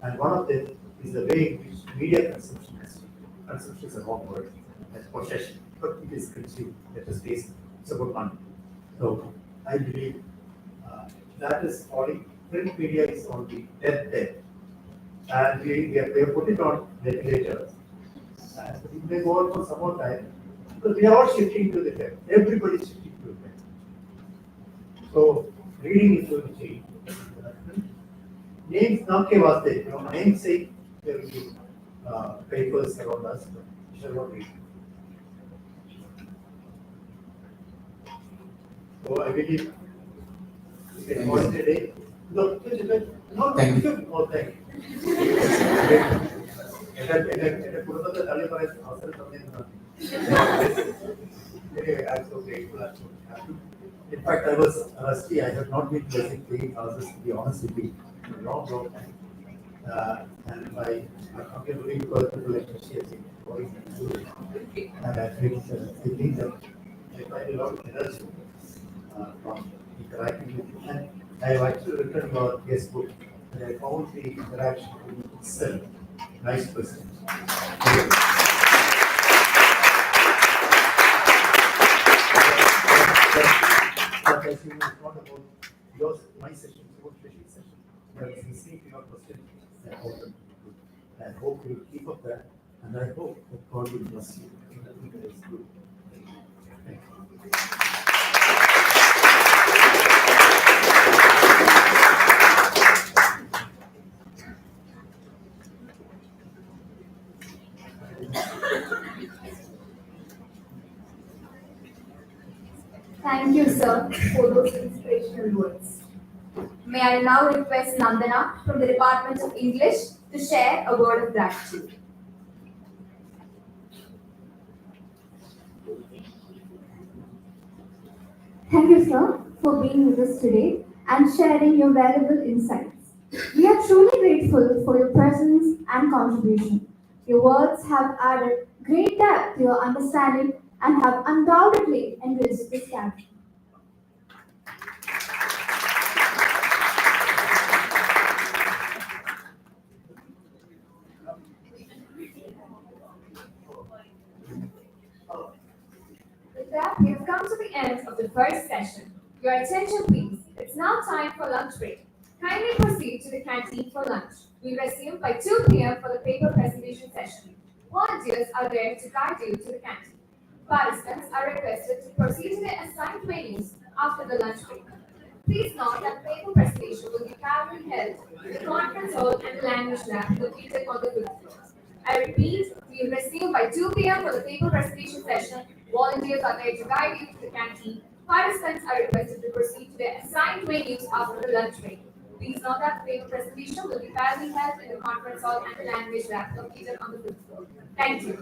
And one of them is the way in which media consumption has changed. Consumption is a wrong word, as possession, but it is consumed. Let us face it. It's about money. So I believe that is falling. Print media is on the deathbed. And we have put it on ventilators. And it may go on for some more time. Because we are all shifting to the web. Everybody is shifting to the web. So reading is going to change. Names Namke Vaste, namesake, there will be papers around us, but we shall not read. So I believe we can call it a day. No, Thank you. Oh, thank you. എന്റെ കുടുംബത്തെ തള്ളിപ്പറയാൻ അവസരം തന്നിരുന്നു. Anyway, I'm so grateful. I'm so happy. In fact, I was rusty. I have not been blessing paying houses, to be honest with you, in a long time. And my company doing people like she has been going through it. And I think that I find a lot of energy from interacting with you. And I have actually written your guest book, and I found the interaction itself nice person. But as you know, it's not about yours, my session, it's about Shashi's session. But if you see your question, I hope that I hope you will keep up that, and I hope that God will bless you. I think that is good. Thank you. Thank you, sir, for those inspirational words. May I now request Nandana from the Department of English to share a word of gratitude. Thank you, sir, for being with us today and sharing your valuable insights. We are truly grateful for your presence and contribution. Your words have added great depth to your understanding and have undoubtedly enriched this gathering. With that, we have come to the end of the first session. Your attention, please. It's now time for lunch break. Kindly proceed to the canteen for lunch. We resume by 2 p.m. for the paper presentation session. Volunteers are there to guide you to the canteen. Participants are requested to proceed to their assigned venues after the lunch break. Please note that the paper presentation will be parallel held in the conference hall and the language lab located on the 5th floor. I repeat, we will resume by 2 p.m. for the paper presentation session. Volunteers are there to guide you to the canteen. Participants are requested to proceed to their assigned venues after the lunch break. Please note that the paper presentation will be parallel held in the conference hall and the language lab located on the 5th floor. Thank you.